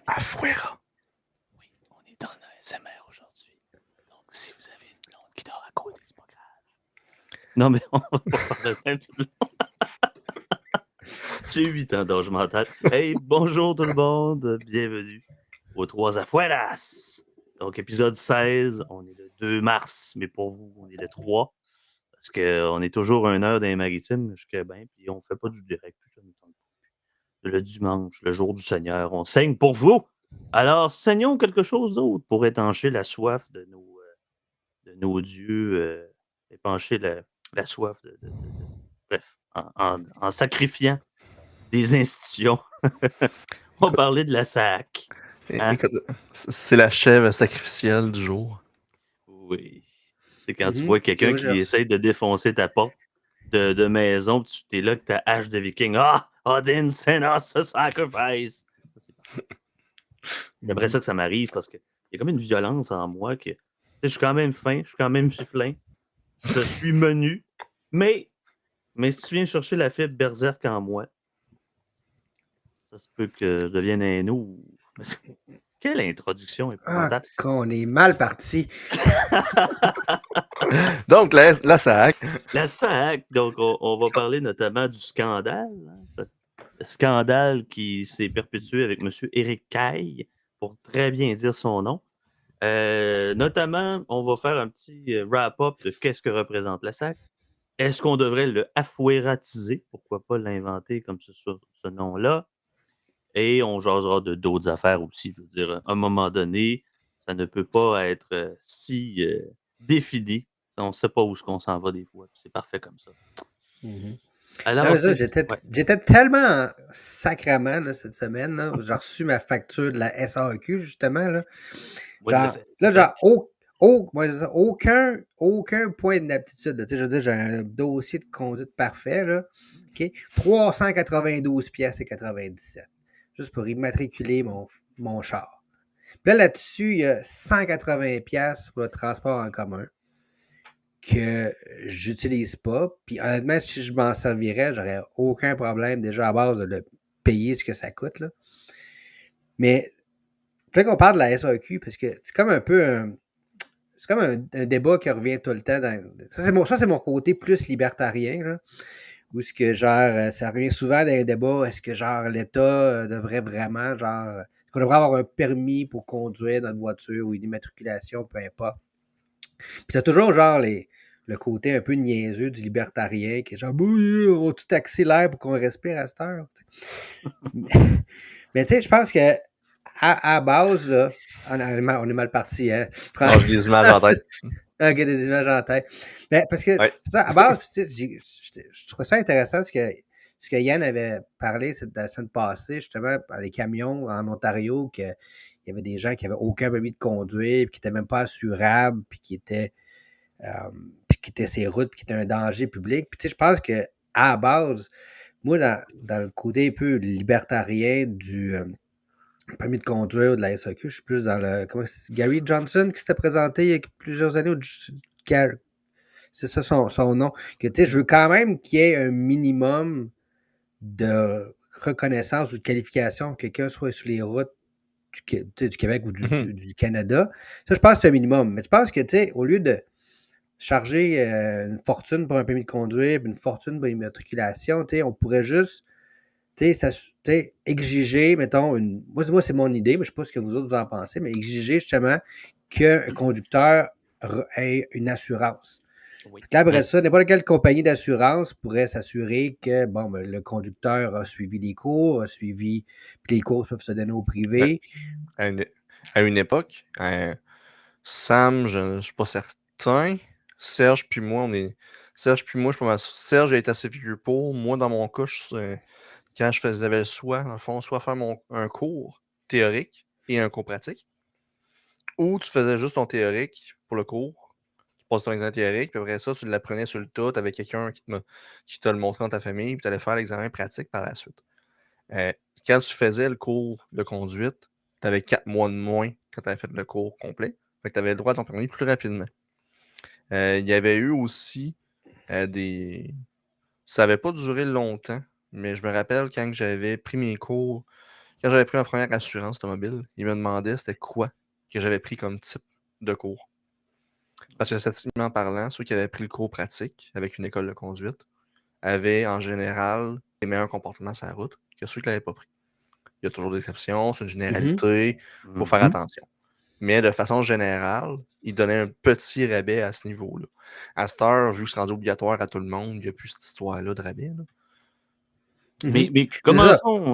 Afuera. Oui, on est en ASMR aujourd'hui. Donc, si vous avez une blonde qui dort à côté, c'est pas grave. Non, mais on va pas parler de même tout le long. J'ai 8 ans d'âge mental. Hey, bonjour tout le monde. Bienvenue aux 3 Afueras. Donc, épisode 16. On est le 2 mars, mais pour vous, on est le 3. Parce qu'on est toujours 1 heure dans les maritimes jusqu'à bien, puis on fait pas du direct. Puis ça nous tente pas. Le dimanche, le jour du Seigneur, on saigne pour vous. Alors, saignons quelque chose d'autre pour étancher la soif de nos dieux, épancher la soif bref, en sacrifiant des institutions. On va Écoute, parler de la SAC. Hein? écoute, c'est la chèvre sacrificielle du jour. Oui. C'est quand tu vois Puis quelqu'un moi, j'ai qui reçu. essaye de défoncer ta porte de maison, puis tu es là avec ta hache de viking. Ah! Odin send us a sacrifice! Ça, c'est parfait. J'aimerais ça que ça m'arrive parce qu'il y a comme une violence en moi que. Tu sais, je suis quand même fin, je suis quand même fiflin, je suis menu, mais si tu viens chercher la fibre berserk en moi, ça se peut que je devienne un ou. Quelle introduction Ah, épouvantable! qu'on est mal parti. Donc, la SAC. La SAC, donc on va parler notamment du scandale. Hein, le scandale qui s'est perpétué avec M. Éric Caille, pour très bien dire son nom. Notamment, on va faire un petit wrap-up de qu'est-ce que représente la SAC. Est-ce qu'on devrait le afouératiser? Pourquoi pas l'inventer comme ce nom-là? Et on jasera de d'autres affaires aussi. Je veux dire, à un moment donné, ça ne peut pas être si défini. On ne sait pas où est-ce qu'on s'en va des fois. C'est parfait comme ça. Non, Alors, mais ça, c'est. j'étais Ouais. j'étais tellement sacrament là, cette semaine. Là. J'ai reçu ma facture de la SAQ, justement. Là, Moi, de la là, SAC. moi, je veux dire, aucun point d'inaptitude. Là. Tu sais, je veux dire, j'ai un dossier de conduite parfait. Là. OK? 392 pièces et 97. Juste pour immatriculer mon char. Puis là-dessus, il y a 180 pièces pour le transport en commun que j'utilise pas. Puis honnêtement, si je m'en servirais, j'aurais aucun problème déjà à base de le payer ce que ça coûte. Là. Mais fait qu'on parle de la SAQ parce que c'est comme un peu c'est comme un débat qui revient tout le temps. Ça, c'est mon côté plus libertarien. Là, où ce que genre, ça revient souvent dans les débats. Est-ce que genre l'État devrait vraiment genre. Est-ce qu'on devrait avoir un permis pour conduire notre voiture ou une immatriculation, peu importe. Puis t'as toujours genre le côté un peu niaiseux du libertarien qui est genre on va tout taxer l'air pour qu'on respire à cette heure. Mais tu sais, je pense que à base, là, on est mal parti, hein. Non, j'ai des images en tête. Ok, des images en tête. Mais parce que Ouais. c'est ça, à base, je trouve ça intéressant ce que Yann avait parlé la semaine passée, justement, par les camions en Ontario, qu'il y avait des gens qui n'avaient aucun permis de conduire, puis qui n'étaient même pas assurables, euh, puis qui étaient ces routes, puis qui étaient un danger public. Puis tu sais, je pense que à la base, moi, dans le côté un peu libertarien du permis de conduire ou de la SAQ, je suis plus dans le. Comment c'est Gary Johnson qui s'était présenté il y a plusieurs années, c'est ça son nom. Que tu sais, je veux quand même qu'il y ait un minimum de reconnaissance ou de qualification, que quelqu'un soit sur les routes du Québec ou du Canada. Ça, je pense que c'est un minimum. Mais tu penses que, tu sais, au lieu de charger une fortune pour un permis de conduire, une fortune pour une immatriculation, tu sais, on pourrait juste, tu sais, exiger, mettons, moi, c'est mon idée, mais je ne sais pas ce que vous autres vous en pensez, mais exiger justement qu'un conducteur ait une assurance. Oui. Là, après ça, n'importe quelle compagnie d'assurance pourrait s'assurer que bon, ben, le conducteur a suivi les cours, puis les cours peuvent se donner au privé. À une époque, Sam, je ne suis pas certain. Serge puis moi, Serge puis moi, je suis pas mal. Serge a été assez vieux pour. Moi, dans mon cas, quand j'avais le choix, dans le fond, soit faire un cours théorique et un cours pratique, ou tu faisais juste ton théorique pour le cours, tu passes ton examen théorique, puis après ça, tu l'apprenais sur le tas, tu avais quelqu'un qui te le montrait dans ta famille, puis tu allais faire l'examen pratique par la suite. Euh, Quand tu faisais le cours de conduite, tu avais 4 mois de moins quand tu avais fait le cours complet. Fait que tu avais le droit à ton permis plus rapidement. Il y avait eu aussi des. Ça n'avait pas duré longtemps, mais je me rappelle quand j'avais pris mes cours, Quand j'avais pris ma première assurance automobile, il me demandait c'était quoi que j'avais pris comme type de cours. Parce que statistiquement parlant, ceux qui avaient pris le cours pratique avec une école de conduite avaient en général des meilleurs comportements sur la route que ceux qui ne l'avaient pas pris. Il y a toujours des exceptions, c'est une généralité, il faut faire attention. Mais de façon générale, il donnait un petit rabais à ce niveau-là. À cette heure, vu que c'est rendu obligatoire à tout le monde, il n'y a plus cette histoire-là de rabais. Là. Mais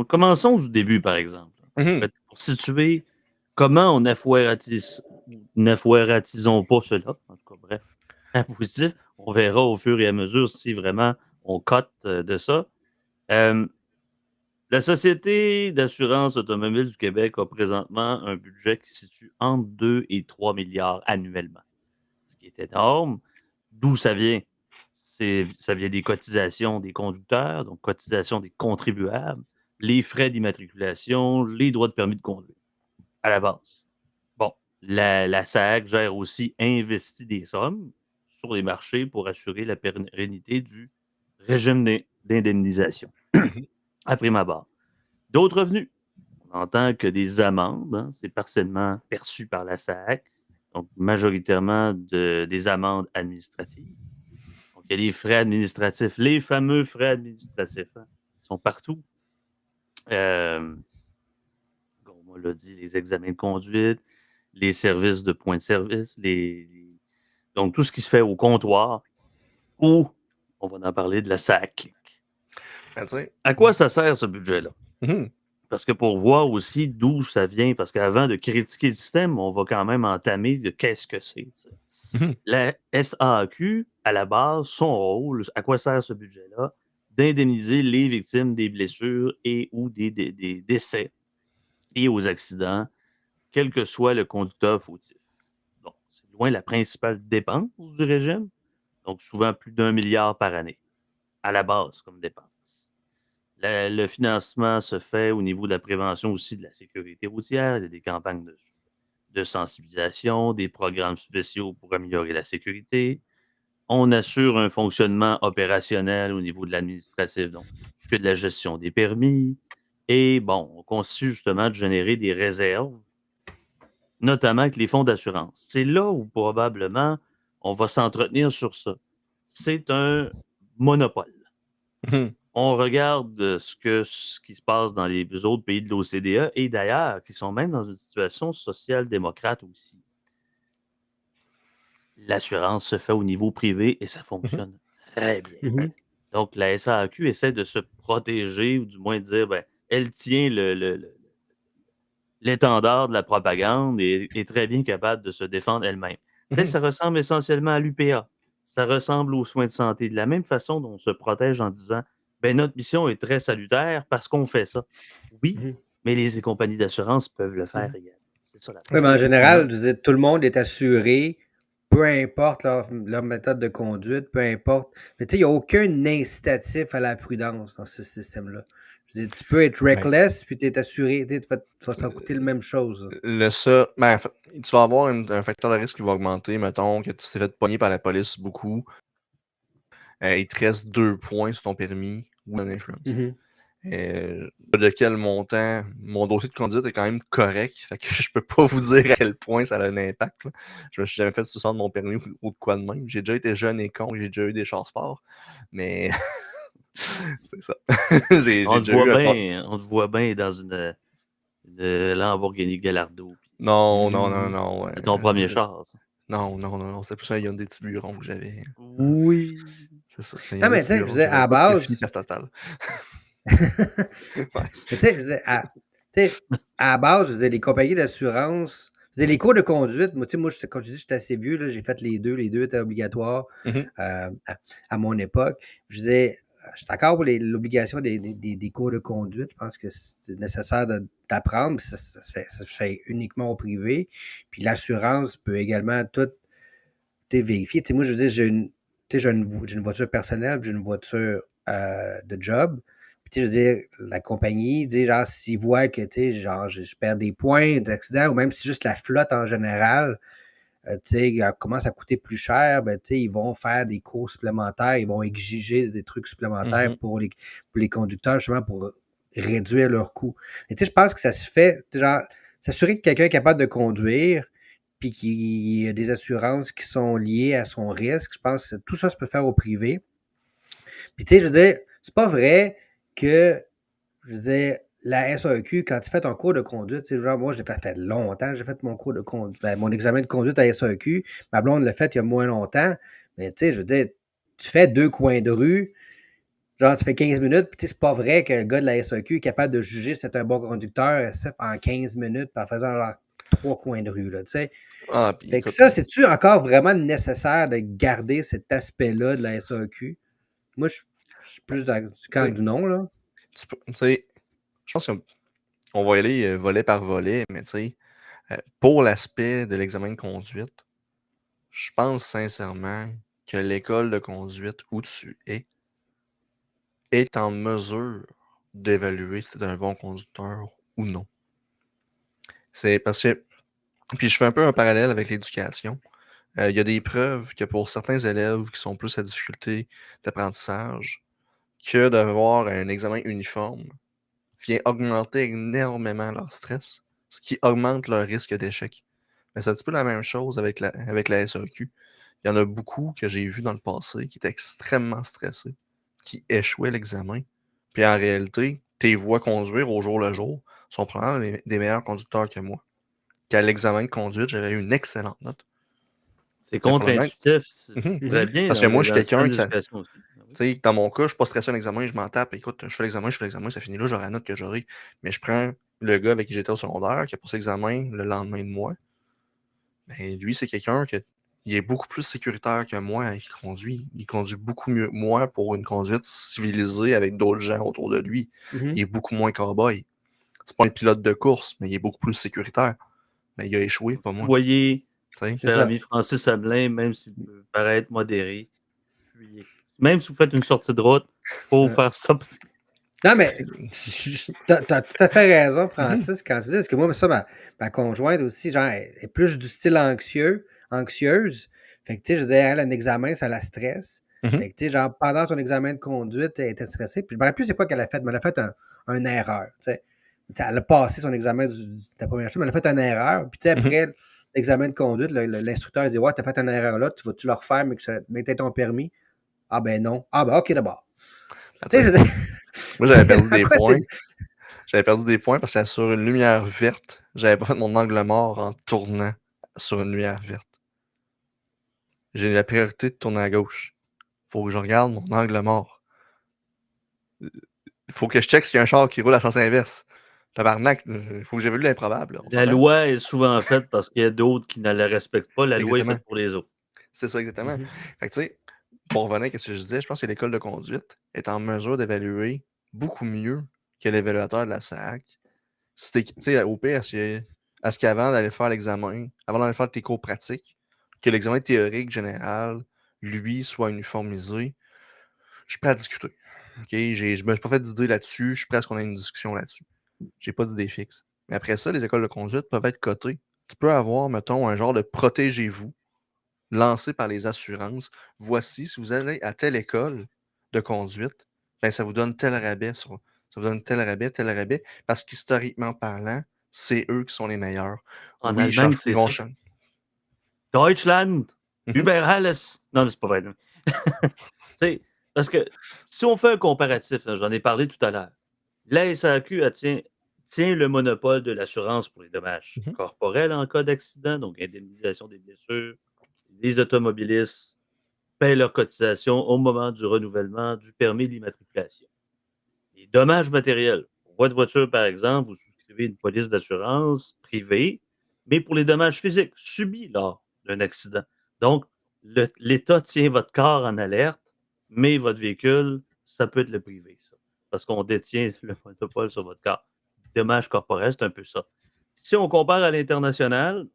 commençons du début, par exemple. Pour situer comment on n'affoiratisons pas cela. En tout cas, bref, en positif. On verra au fur et à mesure si vraiment on cote de ça. La Société d'assurance automobile du Québec a présentement un budget qui se situe entre 2 et 3 milliards annuellement, ce qui est énorme. D'où ça vient? Ça vient des cotisations des conducteurs, donc cotisations des contribuables, les frais d'immatriculation, les droits de permis de conduire, à la base. Bon, la SAC gère aussi investit des sommes sur les marchés pour assurer la pérennité du régime d'indemnisation. À prime abord. D'autres revenus. On entend que des amendes, hein, c'est partiellement perçu par la SAC, donc majoritairement des amendes administratives. Donc, il y a les frais administratifs, les fameux frais administratifs, hein, qui sont partout. Comme on l'a dit, les examens de conduite, les services de point de service, donc tout ce qui se fait au comptoir, ou, on va en parler de la SAC. À quoi ça sert ce budget-là? Parce que pour voir aussi d'où ça vient, parce qu'avant de critiquer le système, on va quand même entamer de qu'est-ce que c'est. La SAQ, à la base, son rôle, à quoi sert ce budget-là? D'indemniser les victimes des blessures et ou des décès et aux accidents, quel que soit le conducteur fautif. Donc, c'est loin la principale dépense du régime, donc souvent plus d'1 milliard par année, à la base comme dépense. Le financement se fait au niveau de la prévention aussi de la sécurité routière. Il y a des campagnes de sensibilisation, des programmes spéciaux pour améliorer la sécurité. On assure un fonctionnement opérationnel au niveau de l'administratif, donc que de la gestion des permis. Et bon, on constitue justement de générer des réserves, notamment avec les fonds d'assurance. C'est là où probablement on va s'entretenir sur ça. C'est un monopole. On regarde ce qui se passe dans les autres pays de l'OCDE et d'ailleurs, qui sont même dans une situation social-démocrate aussi. L'assurance se fait au niveau privé et ça fonctionne très bien. Donc, la SAQ essaie de se protéger ou du moins de dire, ben, elle tient l'étendard de la propagande et est très bien capable de se défendre elle-même. Ça ressemble essentiellement à l'UPA. Ça ressemble aux soins de santé. De la même façon dont on se protège en disant ben, notre mission est très salutaire parce qu'on fait ça. Oui, mais les compagnies d'assurance peuvent le faire également. C'est ça la Oui, mais en général, je veux dire, tout le monde est assuré, peu importe leur méthode de conduite, peu importe. Mais tu sais, il n'y a aucun incitatif à la prudence dans ce système-là. Je veux dire, tu peux être reckless, puis tu es assuré, tu vas s'en coûter la même chose. En fait, tu vas avoir un facteur de risque qui va augmenter. Mettons que tu t'es fait pogner par la police beaucoup. Il te reste 2 points sur ton permis ou une influence. De quel montant? Mon dossier de conduite est quand même correct. Fait que je peux pas vous dire à quel point ça a un impact. Là. Je me suis jamais fait suspendre mon permis ou de quoi de même. J'ai déjà été jeune et con, j'ai déjà eu des chars sport. Mais c'est ça. On te voit bien dans une Lamborghini Gallardo. Non. C'est ton premier char, ça. Non. C'est plus un Hyundai Tiburon que j'avais. Oui. C'est ça. C'est non, mais tu sais, je disais, à base. Mais tu sais, je disais, à base, je disais, les compagnies d'assurance, je disais, les cours de conduite, moi, comme je dis, j'étais assez vieux, là, j'ai fait les deux étaient obligatoires à mon époque. Je disais, je suis d'accord pour l'obligation des cours de conduite. Je pense que c'est nécessaire d'apprendre. Ça se fait uniquement au privé. Puis l'assurance peut également tout vérifier. Moi, je veux dire, j'ai une voiture personnelle, j'ai une voiture de job. Puis, je veux dire, la compagnie, genre, s'ils voient que, genre, je perds des points d'accident, ou même si juste la flotte en général, commence à coûter plus cher, ben, ils vont faire des cours supplémentaires, ils vont exiger des trucs supplémentaires pour les conducteurs, justement, pour réduire leurs coûts. Et tu sais, je pense que ça se fait, genre, s'assurer que quelqu'un est capable de conduire, puis qu'il y a des assurances qui sont liées à son risque, je pense que tout ça se peut faire au privé. Puis tu sais, je veux dire, c'est pas vrai que, je veux dire, la SAQ, quand tu fais ton cours de conduite, tu sais, genre, moi, je l'ai fait longtemps, j'ai fait mon cours de conduite, mon examen de conduite à SAQ, ma blonde l'a fait il y a moins longtemps, mais tu sais, je veux dire, tu fais 2 coins de rue, genre, tu fais 15 minutes, puis tu sais, c'est pas vrai que le gars de la SAQ est capable de juger si c'est un bon conducteur SF en 15 minutes, en faisant genre 3 coins de rue, là, tu sais. Ah, puis Fait que écoute, ça, c'est-tu encore vraiment nécessaire de garder cet aspect-là de la SAQ? Moi, je suis plus du tu camp sais, du non, là. tu sais, je pense qu'on va y aller volet par volet, mais tu sais, pour l'aspect de l'examen de conduite, je pense sincèrement que l'école de conduite où tu est en mesure d'évaluer si tu es un bon conducteur ou non. C'est parce que, puis je fais un peu un parallèle avec l'éducation. Il y a des preuves que pour certains élèves qui sont plus à difficulté d'apprentissage, que d'avoir un examen uniforme vient augmenter énormément leur stress, ce qui augmente leur risque d'échec. Mais c'est un petit peu la même chose avec la SAQ. Il y en a beaucoup que j'ai vu dans le passé qui étaient extrêmement stressés, qui échouaient l'examen. Puis en réalité, tes voies conduire au jour le jour sont probablement des meilleurs conducteurs que moi. Qu'à l'examen de conduite, j'avais eu une excellente note. C'est Mais probablement. contre-intuitif. C'est Mhm. très Mhm. bien Parce que moi, je suis dans le système quelqu'un qui. d'éducation aussi. Ah oui. Tu sais, dans mon cas, je suis pas stressé à un examen, je m'en tape. Écoute, je fais l'examen, ça finit là, j'aurai la note que j'aurai. Mais je prends le gars avec qui j'étais au secondaire, qui a passé l'examen le lendemain de moi. Ben, lui, c'est quelqu'un il est beaucoup plus sécuritaire que moi. Il conduit beaucoup mieux que moi pour une conduite civilisée avec d'autres gens autour de lui. Mhm. Il est beaucoup moins cow-boy. C'est pas un pilote de course, mais il est beaucoup plus sécuritaire. Mais il a échoué, pas Vous moi. voyez, Tu sais? C'est cher ça. ami Francis Hamelin, même s'il peut paraître modéré, fuyez. Même si vous faites une sortie de route, faut Euh, faire ça. Non, mais t'as tout à fait raison, Mhm. Francis, quand tu dis, parce que moi, ça, ma conjointe aussi, genre, elle est plus du style anxieuse. Fait que, tu sais, je disais, elle, un examen, ça la stresse. Mhm. Fait que, tu sais, genre, pendant son examen de conduite, elle était stressée. Puis je me rappelle plus c'est quoi qu'elle a fait, mais elle a fait une erreur, tu sais. Tu sais, elle a passé son examen de la première chose, mais elle a fait une erreur. Puis, tu sais, Mhm. après l'examen de conduite, l'instructeur dit, ouais, t'as fait une erreur là, tu vas-tu le refaire, mais t'as ton permis? Ah, ben non. Ah, ben, OK, d'abord. Ben, tu Tu sais, sais, je veux dire, moi, j'avais perdu en des quoi points. c'est. J'avais perdu des points parce que sur une lumière verte, j'avais pas fait mon angle mort en tournant sur une lumière verte. J'ai la priorité de tourner à gauche. Faut que je regarde mon angle mort. Il faut que je check s'il y a un char qui roule à sens inverse. Tabarnak, il faut que j'évalue l'improbable, on La s'entend? loi est souvent faite parce qu'il y a d'autres qui ne la respectent pas. La loi est Exactement. faite pour les autres. C'est ça, exactement. Mhm. Fait que tu sais, pour revenir à ce que je disais, je pense que l'école de conduite est en mesure d'évaluer beaucoup mieux que l'évaluateur de la SAC. Tu sais, au pire, à ce qu'avant d'aller faire l'examen, avant d'aller faire tes cours pratiques, que l'examen théorique général, lui, soit uniformisé, je suis prêt à discuter. OK? Je me suis pas fait d'idée là-dessus, je suis prêt à ce qu'on ait une discussion là-dessus. J'ai pas d'idée fixe. Mais après ça, les écoles de conduite peuvent être cotées. Tu peux avoir, mettons, un genre de protégez-vous lancé par les assurances. Voici, si vous allez à telle école de conduite, ben, ça vous donne tel rabais ça vous donne tel rabais, parce qu'historiquement parlant, c'est eux qui sont les meilleurs. En Oui, Allemagne, ils c'est vont ça. changer. Deutschland, Mhm, über alles. Non, c'est pas vrai. Non. Tu sais, parce que si on fait un comparatif, là, j'en ai parlé tout à l'heure, la SAQ tient le monopole de l'assurance pour les dommages mhm. corporels en cas d'accident, donc indemnisation des blessures. Les automobilistes paient leurs cotisations au moment du renouvellement du permis d'immatriculation. Les dommages matériels. Pour votre voiture, par exemple, vous souscrivez une police d'assurance privée, mais pour les dommages physiques subis lors d'un accident. Donc, l'État tient votre corps en alerte, mais votre véhicule, ça peut être le privé, ça. Parce qu'on détient le monopole sur votre corps. Dommages corporels, c'est un peu ça. Si on compare à l'international,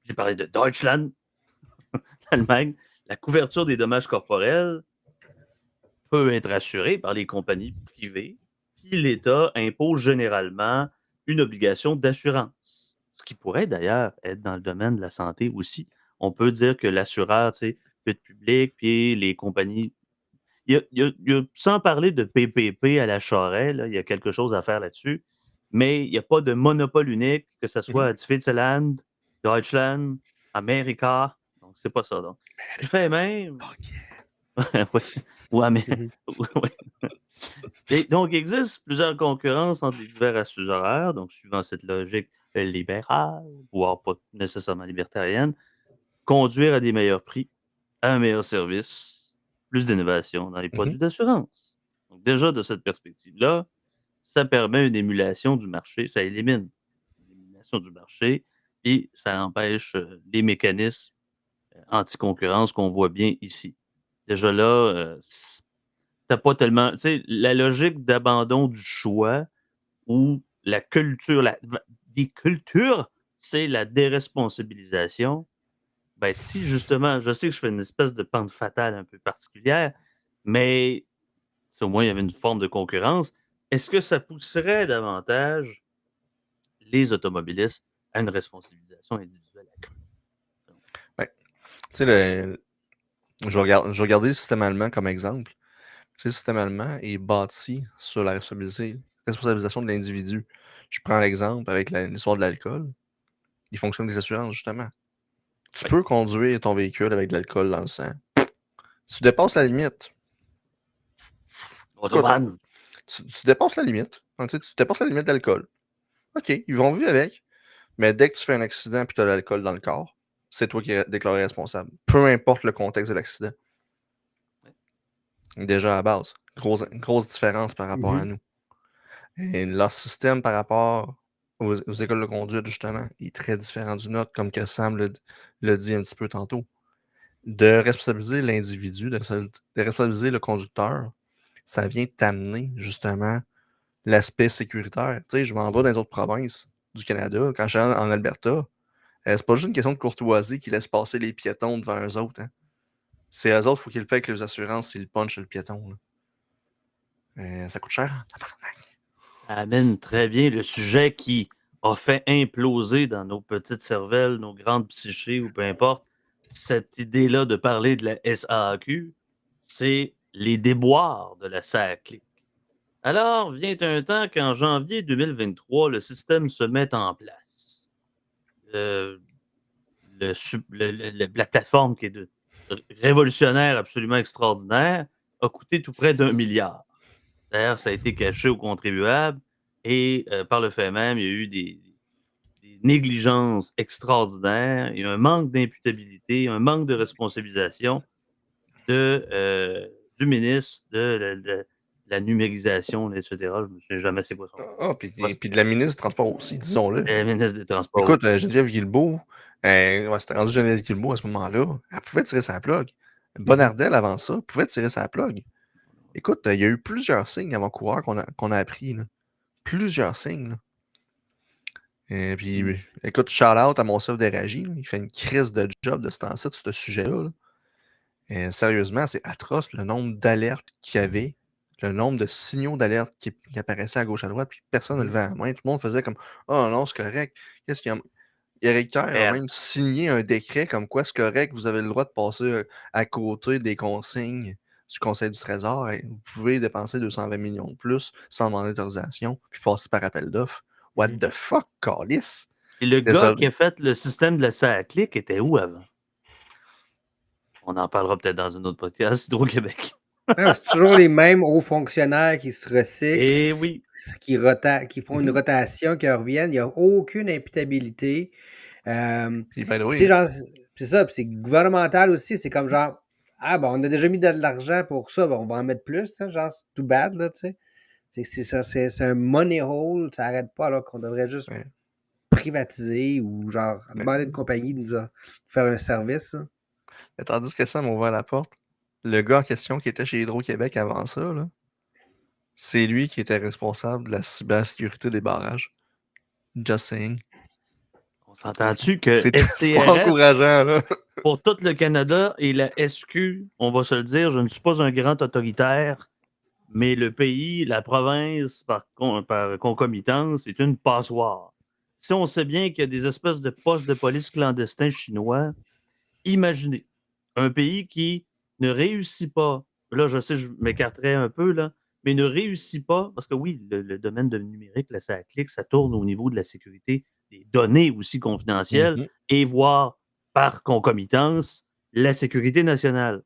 j'ai parlé de Deutschland, l'Allemagne, la couverture des dommages corporels peut être assurée par les compagnies privées, puis l'État impose généralement une obligation d'assurance. Ce qui pourrait d'ailleurs être dans le domaine de la santé aussi. On peut dire que l'assureur, tu sais, peut être public, puis les compagnies, sans parler de PPP à la Charest, là, il y a quelque chose à faire là-dessus, mais il n'y a pas de monopole unique, que ce soit à Switzerland, Deutschland, America. Donc, c'est pas ça. Donc. Du fait même. Oui. Ouais, mais. Mhm. Ouais. Et donc, il existe plusieurs concurrences entre les divers assureurs, donc suivant cette logique libérale, voire pas nécessairement libertarienne, conduire à des meilleurs prix, à un meilleur service, plus d'innovation dans les produits d'assurance. Donc, déjà, de cette perspective-là, ça permet une émulation du marché, ça élimine l'élimination du marché et ça empêche les mécanismes anti-concurrence qu'on voit bien ici. Déjà là, t'as pas tellement. Tu sais, la logique d'abandon du choix ou la culture, des cultures, c'est la déresponsabilisation. Ben, si justement, je sais que je fais une espèce de pente fatale un peu particulière, mais si au moins il y avait une forme de concurrence, est-ce que ça pousserait davantage les automobilistes à une responsabilisation individuelle accrue? Ben, tu sais, je vais regarder le système allemand comme exemple. Tu sais, le système allemand est bâti sur la responsabilisation de l'individu. Je prends l'exemple avec l'histoire de l'alcool. Il fonctionne avec les assurances, justement. Tu Oui. peux conduire ton véhicule avec de l'alcool dans le sang. Tu dépasses la limite. Écoute, Autobahn. tu dépasses la limite. Tu sais, tu dépasses la limite d'alcool. OK, ils vont vivre avec. Mais dès que tu fais un accident et tu as de l'alcool dans le corps, c'est toi qui es déclaré responsable. Peu importe le contexte de l'accident. Déjà à base. Grosse différence par rapport à Mhm. nous. Et leur système par rapport aux écoles de conduite, justement, est très différent du nôtre, comme que Sam l'a dit un petit peu tantôt. De responsabiliser l'individu, de responsabiliser le conducteur, ça vient t'amener, justement, l'aspect sécuritaire. Tu sais, je m'en vais dans les autres provinces du Canada. Quand je suis en Alberta, c'est pas juste une question de courtoisie qui laisse passer les piétons devant eux autres. Hein. C'est eux autres, il faut qu'ils le paient avec les assurances s'ils punchent le piéton. Ça coûte cher. Ça amène très bien le sujet qui a fait imploser dans nos petites cervelles, nos grandes psychés ou peu importe, cette idée-là de parler de la SAQ, c'est les déboires de la SACLIC. Alors, vient un temps qu'en janvier 2023, le système se met en place. La plateforme qui est révolutionnaire, absolument extraordinaire, a coûté tout près d'1 milliard. D'ailleurs, ça a été caché aux contribuables et par le fait même, il y a eu des négligences extraordinaires, il y a un manque d'imputabilité, un manque de responsabilisation du ministre de la numérisation, etc. Je ne me souviens jamais c'est quoi son nom. Ah, puis de la ministre du Transport aussi, disons-le. Le ministre des Transports. Écoute, Geneviève Guilbeault, ouais, c'était rendu Geneviève Guilbeault à ce moment-là. Elle pouvait tirer sa plug. Bonardel, avant ça, pouvait tirer sa plug. Écoute, il y a eu plusieurs signes avant-coureurs qu'on a appris. Là. Plusieurs signes. Là. Et puis, écoute, shout-out à mon chef d'Éragie. Il fait une crise de job de ce temps-ci, de ce sujet-là. Là. Et sérieusement, c'est atroce le nombre d'alertes qu'il y avait, le nombre de signaux d'alerte qui apparaissaient à gauche à droite, puis personne ne levait la main. Tout le monde faisait comme oh non, c'est correct. Qu'est-ce qu'il y a? Éric Kerr a même signé un décret comme quoi c'est correct, vous avez le droit de passer à côté des consignes du Conseil du Trésor. Et vous pouvez dépenser 220 millions de plus sans demander d'autorisation, puis passer par appel d'offres. What the fuck, Calice? Et le gars Désolé. qui a fait le système de la SACLIC était où avant? On en parlera peut-être dans une autre podcast, Hydro-Québec. Non, c'est toujours les mêmes hauts fonctionnaires qui se recyclent, Et oui. qui font une rotation, qui reviennent. Il n'y a aucune imputabilité. Puis, by the Tu way, sais, genre, c'est ça, puis c'est gouvernemental aussi. C'est comme genre, ah, ben, on a déjà mis de l'argent pour ça, ben, on va en mettre plus, hein, genre, c'est too bad, là, tu sais. C'est ça, c'est un money hole, ça n'arrête pas, alors qu'on devrait juste ouais, privatiser ou genre mais- demander à une compagnie de nous faire un service. Hein. mais tandis que ça m'a ouvert la porte, le gars en question qui était chez Hydro-Québec avant ça, là, c'est lui qui était responsable de la cybersécurité des barrages. Just saying. On s'entend-tu que C'est pas SCRS, encourageant, là. pour tout le Canada et la SQ, on va se le dire, je ne suis pas un grand autoritaire, mais le pays, la province, par concomitance, est une passoire. Si on sait bien qu'il y a des espèces de postes de police clandestins chinois, imaginez un pays qui ne réussit pas là, je sais, je m'écarterais un peu, là, mais ne réussit pas, parce que oui, le domaine de numérique, là, ça clique, ça tourne au niveau de la sécurité des données aussi confidentielles Mhm. et voire par concomitance, la sécurité nationale.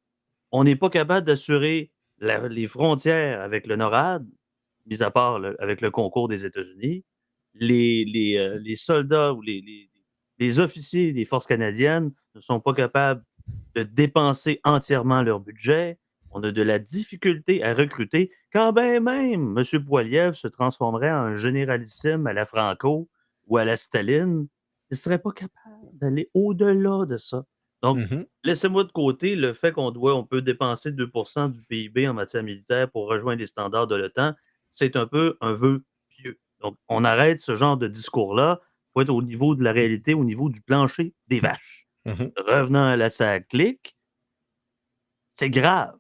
On n'est pas capable d'assurer les frontières avec le NORAD, mis à part avec le concours des États-Unis. Les soldats ou les officiers des forces canadiennes ne sont pas capables de dépenser entièrement leur budget. On a de la difficulté à recruter, quand bien même M. Poiliev se transformerait en un généralissime à la Franco ou à la Staline, il ne serait pas capable d'aller au-delà de ça. Donc, Mhm. laissez-moi de côté le fait on peut dépenser 2% du PIB en matière militaire pour rejoindre les standards de l'OTAN. C'est un peu un vœu pieux. Donc, on arrête ce genre de discours-là. Il faut être au niveau de la réalité, au niveau du plancher des vaches. Mhm. Revenant à la salle clic, c'est grave.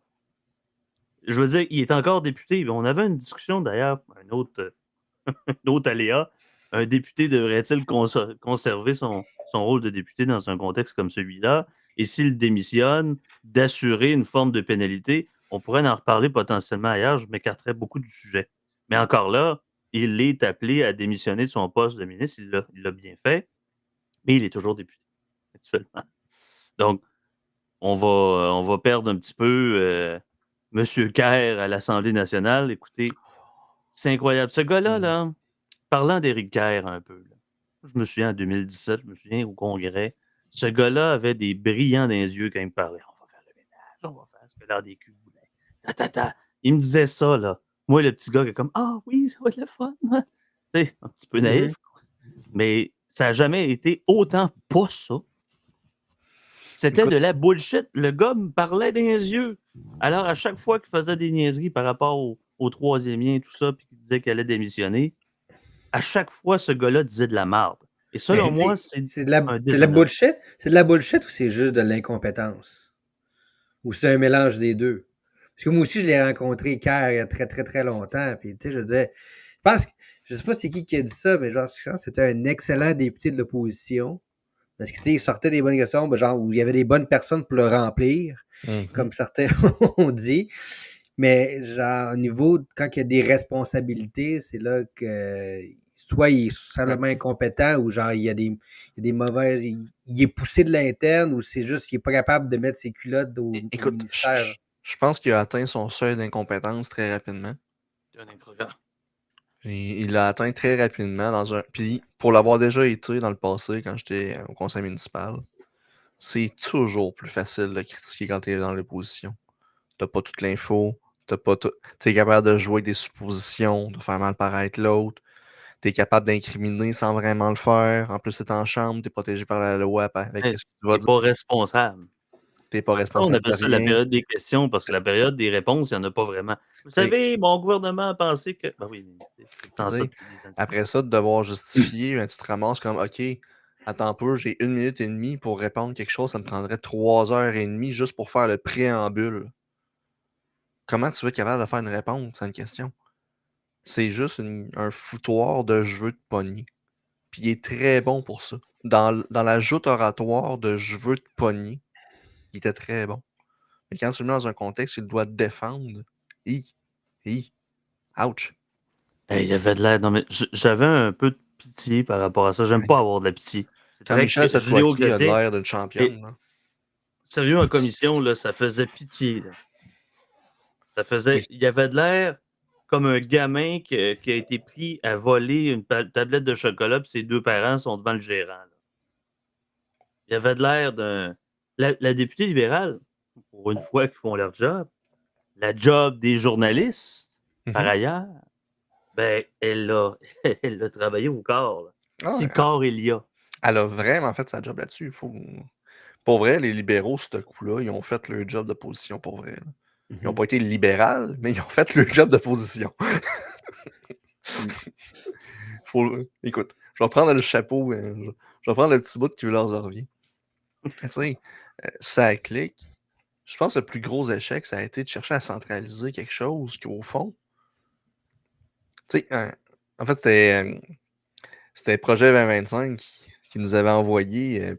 Je veux dire, il est encore député. On avait une discussion d'ailleurs, un autre aléa. Un député devrait-il conserver son rôle de député dans un contexte comme celui-là? Et s'il démissionne, d'assurer une forme de pénalité? On pourrait en reparler potentiellement ailleurs. Je m'écarterais beaucoup du sujet. Mais encore là, il est appelé à démissionner de son poste de ministre. Il l'a bien fait, mais il est toujours député actuellement. Donc, on va perdre un petit peu M. Kerr à l'Assemblée nationale. Écoutez, c'est incroyable. Ce gars-là, Mhm. là, parlant d'Éric Kerr un peu, là, je me souviens en 2017, je me souviens au Congrès, ce gars-là avait des brillants dans les yeux quand il me parlait. On va faire le ménage, on va faire ce que l'ADQ voulait. Ta, ta, ta. Il me disait ça, là. Moi, le petit gars qui est comme ah oui, ça va être le fun. Hein. Tu sais, un petit peu Mhm. naïf. Mais ça n'a jamais été autant pas ça. C'était Écoute, de la bullshit. Le gars me parlait dans les yeux. Alors, à chaque fois qu'il faisait des niaiseries par rapport au troisième lien et tout ça, puis qu'il disait qu'il allait démissionner, à chaque fois, ce gars-là disait de la merde. Et Mais selon moi, c'est c'est un de la déshonneur. bullshit? C'est de la bullshit ou c'est juste de l'incompétence? Ou c'est un mélange des deux? Parce que moi aussi, je l'ai rencontré il y a très, très, très longtemps. Puis, tu sais, je disais, je sais pas c'est qui a dit ça, mais genre, je pense que c'était un excellent député de l'opposition. Parce que, tu sais, il sortait des bonnes questions, ben, genre, où il y avait des bonnes personnes pour le remplir, mhm. comme certains ont dit. Mais, genre, au niveau, quand il y a des responsabilités, c'est là que soit il est Ouais. simplement incompétent ou genre il y a des mauvaises. Il est poussé de l'interne ou c'est juste qu'il n'est pas capable de mettre ses culottes au Écoute, ministère. je pense qu'il a atteint son seuil d'incompétence très rapidement. C'est un incroyable. Il l'a atteint très rapidement dans un. Puis pour l'avoir déjà été dans le passé quand j'étais au conseil municipal, c'est toujours plus facile de critiquer quand t'es dans l'opposition. T'as pas toute l'info, t'as pas tout. T'es capable de jouer avec des suppositions, de faire mal paraître l'autre. T'es capable d'incriminer sans vraiment le faire. En plus, t'es en chambre, t'es protégé par la loi avec Hey, ce que tu vas t'es dire. pas responsable. T'es pas Ça, on responsable de appelle ça la rien. période des questions parce que la période des réponses, il n'y en a pas vraiment. Vous T'sais, savez, mon gouvernement a pensé que. Ben oui, mais c'est tout le Puis temps tu ça sais, depuis des années. après ça, de devoir justifier, ben, tu te ramasses comme OK, attends un peu, j'ai 1 minute et demie pour répondre quelque chose, ça me prendrait 3 heures et demie juste pour faire le préambule. Comment tu veux être capable de faire une réponse à une question? C'est juste un foutoir de je veux te pogner. Puis il est très bon pour ça. Dans la joute oratoire de je veux te pogner, il était très bon. Mais quand tu le mets dans un contexte, il doit te défendre. Hi, hi, ouch. Hey, il y avait de l'air. Non, mais j'avais un peu de pitié par rapport à ça. J'aime pas Ouais. avoir de la pitié. C'est Quand très Michel Setwaki a de judéo-chrétien. l'air d'une Et championne, là. sérieux, en commission, là, ça faisait pitié. Là. Ça Oui. faisait. Il y avait de l'air comme un gamin qui a été pris à voler une tablette de chocolat, puis ses deux parents sont devant le gérant. Là. Il y avait de l'air d'un. La députée libérale, pour une fois qu'ils font leur job, la job des journalistes, par Mhm. ailleurs, ben, elle a travaillé au corps. Là. Ah Si ouais, corps il y a. elle a vraiment fait sa job là-dessus. Pour vrai, les libéraux, ce coup-là, ils ont fait leur job d'opposition pour vrai. Là. Ils n'ont Mhm. pas été libérales, mais ils ont fait leur job d'opposition. Mm. Écoute, je vais prendre le chapeau, je vais prendre le petit bout qui leur revient. Tu sais, ça clique. Je pense que le plus gros échec, ça a été de chercher à centraliser quelque chose qu'au fond, tu sais, en fait, c'était Projet 2025 qui nous avait envoyé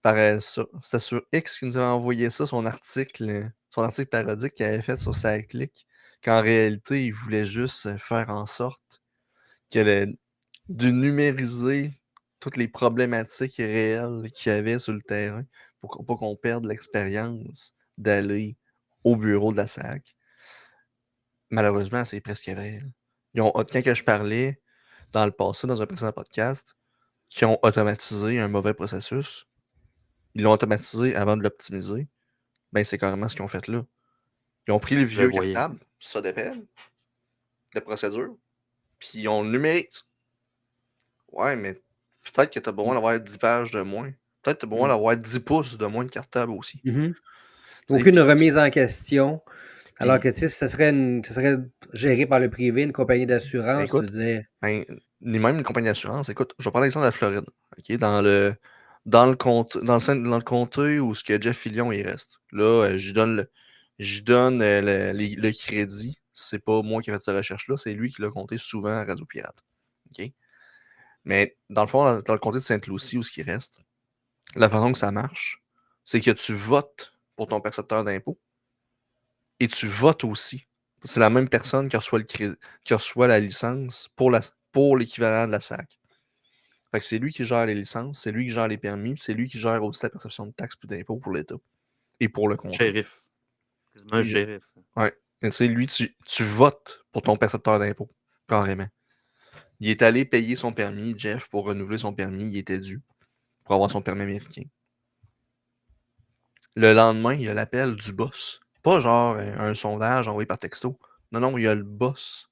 c'était sur X qui nous avait envoyé ça, son article son article parodique qu'il avait fait sur SciClick, qu'en réalité, il voulait juste faire en sorte de numériser toutes les problématiques réelles qu'il y avait sur le terrain pour pas qu'on perde l'expérience d'aller au bureau de la SAC. Malheureusement, c'est presque vrai. Quand que je parlais dans le passé, dans un précédent podcast, qui ont automatisé un mauvais processus, ils l'ont automatisé avant de l'optimiser, ben c'est carrément ce qu'ils ont fait là. Ils ont pris le vieux cartable, ça dépend, de procédure, puis on le numérise. Ouais, mais peut-être que tu as besoin d'avoir 10 pages de moins. Peut-être que tu as besoin d'avoir 10 pouces de moins de cartable aussi. Aucune remise en question. Alors que, tu sais, ça serait géré par le privé, une compagnie d'assurance, Écoute, ni même une compagnie d'assurance. Écoute, je vais parler l'exemple de la Floride. OK? Dans le comté où ce que Jeff Fillion il reste. Là, je donne le crédit. C'est pas moi qui ai fait cette recherche-là, c'est lui qui l'a compté souvent à Radio Pirate. OK? Mais dans le fond, dans le comté de Sainte-Lucie, où ce qui reste, la façon que ça marche, c'est que tu votes pour ton percepteur d'impôt et tu votes aussi. C'est la même personne qui reçoit la licence pour l'équivalent de la SAC. Fait que c'est lui qui gère les licences, c'est lui qui gère les permis, puis c'est lui qui gère aussi la perception de taxes et d'impôts pour l'État et pour le comté. Shérif. C'est un shérif. Ouais. Mais tu sais, lui, tu votes pour ton percepteur d'impôts, carrément. Il est allé payer son permis, Jeff, pour renouveler son permis, il était dû pour avoir son permis américain. Le lendemain, il y a l'appel du boss. Pas genre un sondage envoyé par texto. Non, il y a le boss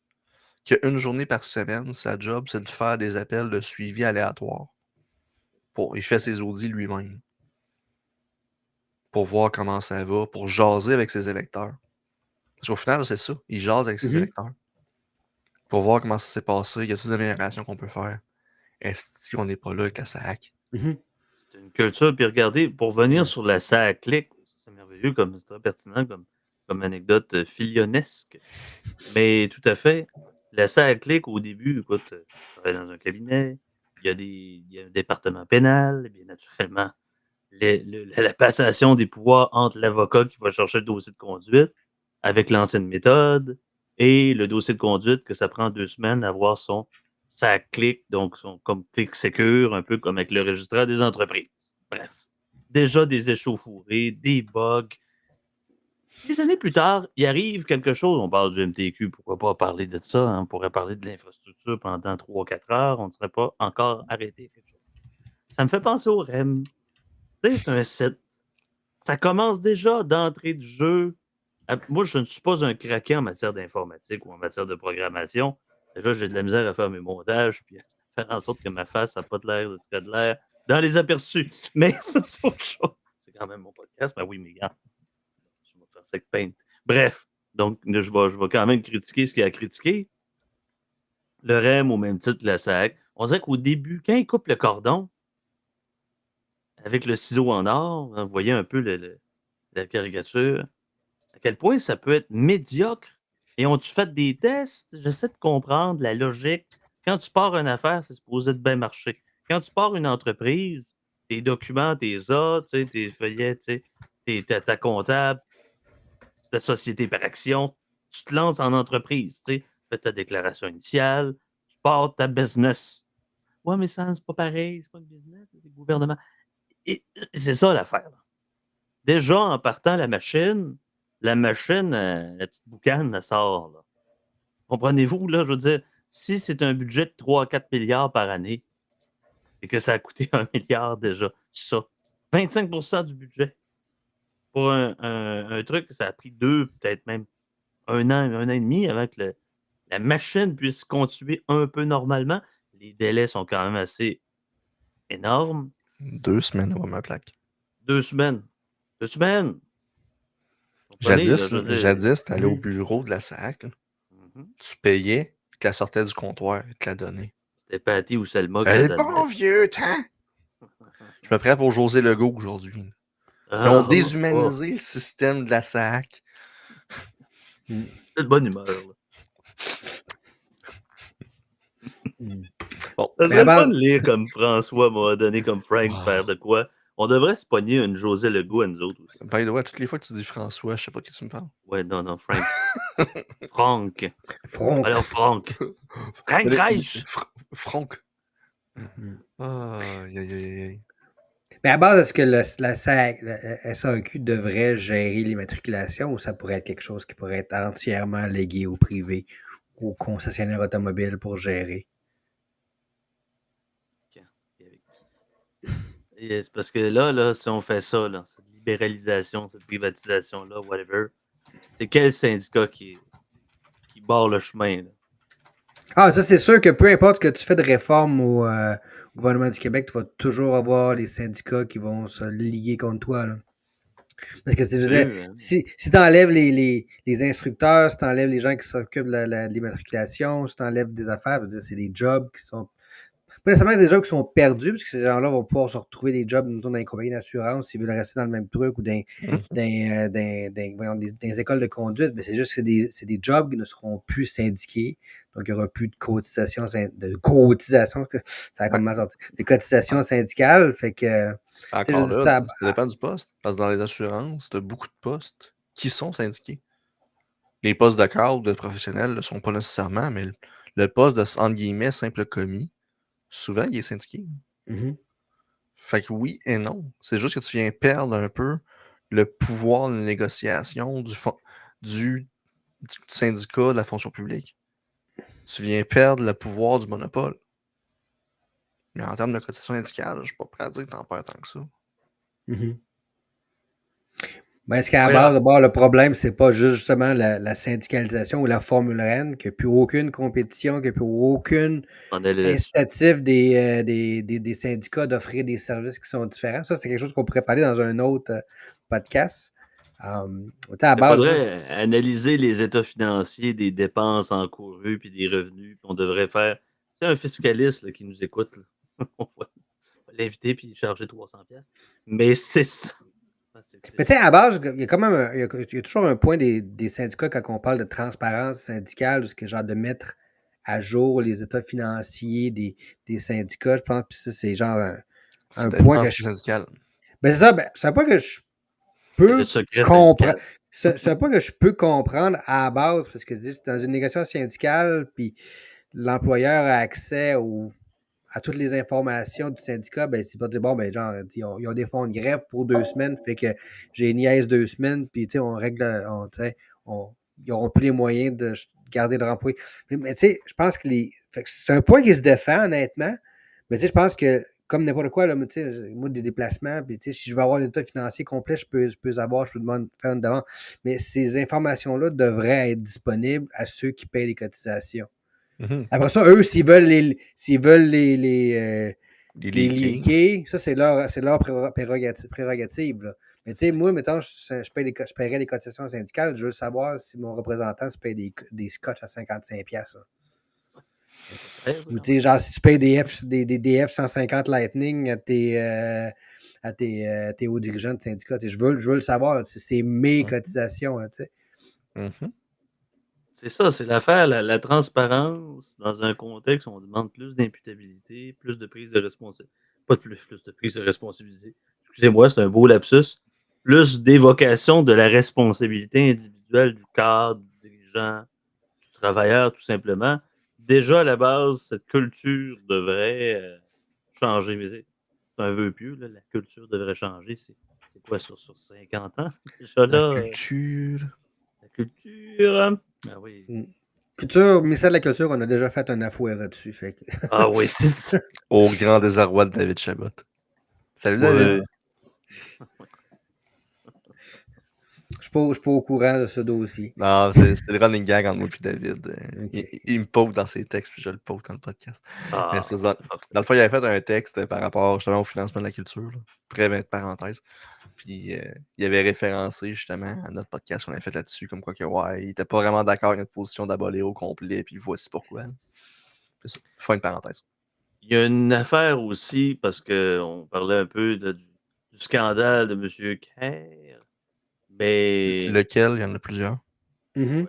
qui a une journée par semaine, sa job, c'est de faire des appels de suivi aléatoire. Il fait ses audits lui-même. Pour voir comment ça va, pour jaser avec ses électeurs. Parce qu'au final, c'est ça. Il jase avec ses électeurs. Pour voir comment ça s'est passé, il y a toutes les améliorations qu'on peut faire. Est-ce qu'on n'est pas là avec la SAC? C'est une culture. Puis regardez, pour venir sur la SAC-Click, c'est merveilleux, c'est très pertinent comme anecdote filionesque. Mais tout à fait, la SAC-Click, au début, écoute, je travaille dans un cabinet, il y a un département pénal, bien naturellement, la passation des pouvoirs entre l'avocat qui va chercher le dossier de conduite avec l'ancienne méthode et le dossier de conduite que ça prend 2 semaines à avoir son SAC-Click, donc comme clic secure, un peu comme avec le registraire des entreprises. Bref, déjà des échauffourées, des bugs. Des années plus tard, il arrive quelque chose, on parle du MTQ, pourquoi pas parler de ça, hein? On pourrait parler de l'infrastructure pendant 3-4 heures, on ne serait pas encore arrêté quelque chose. Ça me fait penser au REM. Tu sais, c'est un site. Ça commence déjà d'entrée de jeu. Moi, je ne suis pas un craqué en matière d'informatique ou en matière de programmation. Déjà, j'ai de la misère à faire mes montages puis à faire en sorte que ma face n'a pas de l'air de ce de l'air dans les aperçus. Mais ça, c'est autre chose. C'est quand même mon podcast. Ben oui, mes gars. Je vais faire ça avec Paint. Bref, donc je vais quand même critiquer ce qu'il y a à critiquer. Le REM, au même titre que la SAC. On dirait qu'au début, quand il coupe le cordon, avec le ciseau en or, hein, vous voyez un peu la caricature, à quel point ça peut être médiocre. Et ont-tu fait des tests? J'essaie de comprendre la logique. Quand tu pars une affaire, c'est supposé de bien marcher. Quand tu pars une entreprise, tes documents, tes as, tes feuillets, ta comptable, ta société par action, tu te lances en entreprise, fais ta déclaration initiale, tu pars ta business. Ouais, mais ça, c'est pas pareil, c'est pas une business, c'est le gouvernement. Et c'est ça l'affaire. Déjà, en partant la machine, la petite boucane, elle sort. Là. Comprenez-vous, là, je veux dire, si c'est un budget de 3-4 milliards par année et que ça a coûté 1 milliard déjà, ça, 25% du budget pour un truc, ça a pris 2, peut-être même 1 an et demi avant que la machine puisse continuer un peu normalement. Les délais sont quand même assez énormes. 2 semaines avant ma plaque. 2 semaines. 2 semaines! Jadis, t'allais au bureau de la SAC, tu payais, tu te la sortais du comptoir, tu te la donnais. C'était Patty ou Selma qui le bon vieux temps! Je me prends pour José Legault aujourd'hui. Ils ont déshumanisé le système de la SAC. C'est de bonne humeur. Là. Bon. Ça serait le fun de lire comme François m'a donné comme Frank faire de quoi. On devrait se pogner une José Legault à nous autres aussi. By the way, toutes les fois que tu dis François, je sais pas de qui tu me parles. Ouais, non, Frank. Franck. Franck. Alors, Franck. Frank Reich. Franck. Mhm. Aïe, aïe, aïe, aïe. Mais à base, est-ce que la SAQ devrait gérer l'immatriculation ou ça pourrait être quelque chose qui pourrait être entièrement légué au privé ou au concessionnaire automobile pour gérer? Et c'est parce que là, si on fait ça, là, cette libéralisation, cette privatisation-là, whatever, c'est quel syndicat qui barre le chemin? Là? Ah, ça, c'est sûr que peu importe que tu fais de réforme au gouvernement du Québec, tu vas toujours avoir les syndicats qui vont se liguer contre toi. Là. Parce que si tu enlèves les instructeurs, si tu enlèves les gens qui s'occupent de l'immatriculation, si tu enlèves des affaires, c'est des jobs qui sont. Pas nécessairement des jobs qui sont perdus, parce que ces gens-là vont pouvoir se retrouver des jobs dans les compagnies d'assurance s'ils veulent rester dans le même truc ou dans des écoles de conduite, mais c'est juste que c'est des jobs qui ne seront plus syndiqués. Donc, il n'y aura plus de cotisation, ça a comme mal sorti, de cotisation syndicale. Fait que. Encore là, ça dépend du poste. Parce que dans les assurances, tu as beaucoup de postes qui sont syndiqués. Les postes de cadre ou de professionnels ne le sont pas nécessairement, mais le poste de, entre guillemets, simple commis, souvent, il est syndiqué. Mm-hmm. Fait que oui et non. C'est juste que tu viens perdre un peu le pouvoir de négociation du syndicat de la fonction publique. Tu viens perdre le pouvoir du monopole. Mais en termes de cotisation syndicale, je suis pas prêt à dire que t'en perds tant que ça. Mm-hmm. Ben, est-ce qu'à la base, d'abord, le problème, c'est pas juste justement la syndicalisation ou la Formule N, qu'il n'y a plus aucune compétition, qu'il n'y a plus aucune incitative des syndicats d'offrir des services qui sont différents. Ça, c'est quelque chose qu'on pourrait parler dans un autre podcast. Il faudrait analyser les états financiers des dépenses encourues puis des revenus. Puis on devrait faire. C'est un fiscaliste là, qui nous écoute. On va l'inviter puis charger 300$. Mais c'est ça. Mais tu sais, à la base, il y a quand même il y a toujours un point des syndicats quand on parle de transparence syndicale, ce que genre de mettre à jour les états financiers des syndicats. Je pense que c'est genre un point que je. Syndical. Ben c'est ça, c'est un point que je peux comprendre. C'est un point que je peux comprendre à la base, parce que c'est dans une négociation syndicale, puis l'employeur a accès à toutes les informations du syndicat, ben, c'est pas dire, bon, ben, genre, ils ont des fonds de grève pour 2 semaines, fait que j'ai une niaise 2 semaines, puis, tu sais, on règle, ils n'auront plus les moyens de garder leur employé. Mais, tu sais, je pense que c'est un point qui se défend, honnêtement, mais, tu sais, je pense que, comme n'importe quoi, là, tu sais, moi, des déplacements, puis, tu sais, si je veux avoir les états financiers complets, je peux les avoir, je peux faire une demande. Mais ces informations-là devraient être disponibles à ceux qui payent les cotisations. Mm-hmm. Après ça, eux, s'ils veulent les leaker, ça, c'est leur prérogative. Là. Mais tu sais, moi, mettons, je paierais les cotisations syndicales, je veux savoir si mon représentant se paye des scotch à 55$. Ou tu sais, genre, si tu payes des F-150 Lightning à tes hauts dirigeants de syndicats, je veux le savoir, c'est mes cotisations, tu sais. Mm-hmm. C'est ça, c'est l'affaire, la transparence dans un contexte où on demande plus d'imputabilité, plus de prise de responsabilité. Pas plus de prise de responsabilité. Excusez-moi, c'est un beau lapsus. Plus d'évocation de la responsabilité individuelle du cadre, du dirigeant, du travailleur, tout simplement. Déjà, à la base, cette culture devrait changer. Mais c'est un vœu pieux, là, la culture devrait changer. C'est quoi sur 50 ans? Déjà là, la culture. La culture. Ah oui. Culture, ministère de la Culture, on a déjà fait un affaire là-dessus. Fait que... Ah oui, c'est ça. Au grand désarroi de David Chabot. Salut David. Je suis pas au courant de ce dossier. Non, c'est le running gag entre moi et David. Okay. Il me poke dans ses textes, puis je le poke dans le podcast. Ah, Mais dans le fond, il avait fait un texte par rapport justement au financement de la culture. Là. Très bien de parenthèse. Puis il avait référencé justement à notre podcast qu'on avait fait là-dessus, comme quoi que ouais, il était pas vraiment d'accord avec notre position d'abolir au complet, puis voici pourquoi. C'est ça. Fin de parenthèse. Il y a une affaire aussi, parce qu'on parlait un peu du scandale de M. Kerr. Mais... Lequel? Il y en a plusieurs. Mm-hmm.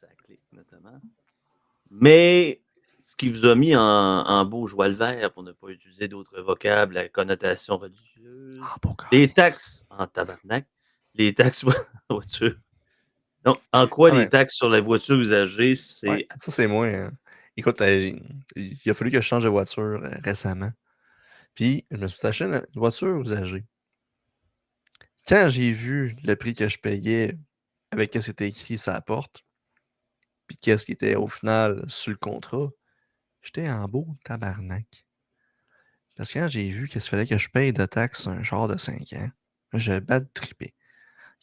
Ça clique notamment. Mais ce qui vous a mis en beau joie le vert, pour ne pas utiliser d'autres vocables à connotation religieuse. Ah, beau Les calice. taxes en tabarnak, les taxes voiture. Donc, en quoi Ah, les mais taxes sur la voiture usagée, ouais, c'est ça, c'est moi, écoute, il a fallu que je change de voiture, récemment. Puis, je me suis acheté une voiture usagée. Quand j'ai vu le prix que je payais avec qu'est-ce qui était écrit sur la porte, puis qu'est-ce qui était au final sur le contrat, j'étais en beau tabarnak. Parce que quand j'ai vu qu'est-ce qu'il fallait que je paye de taxes sur un char de 5 ans, je bad trippé.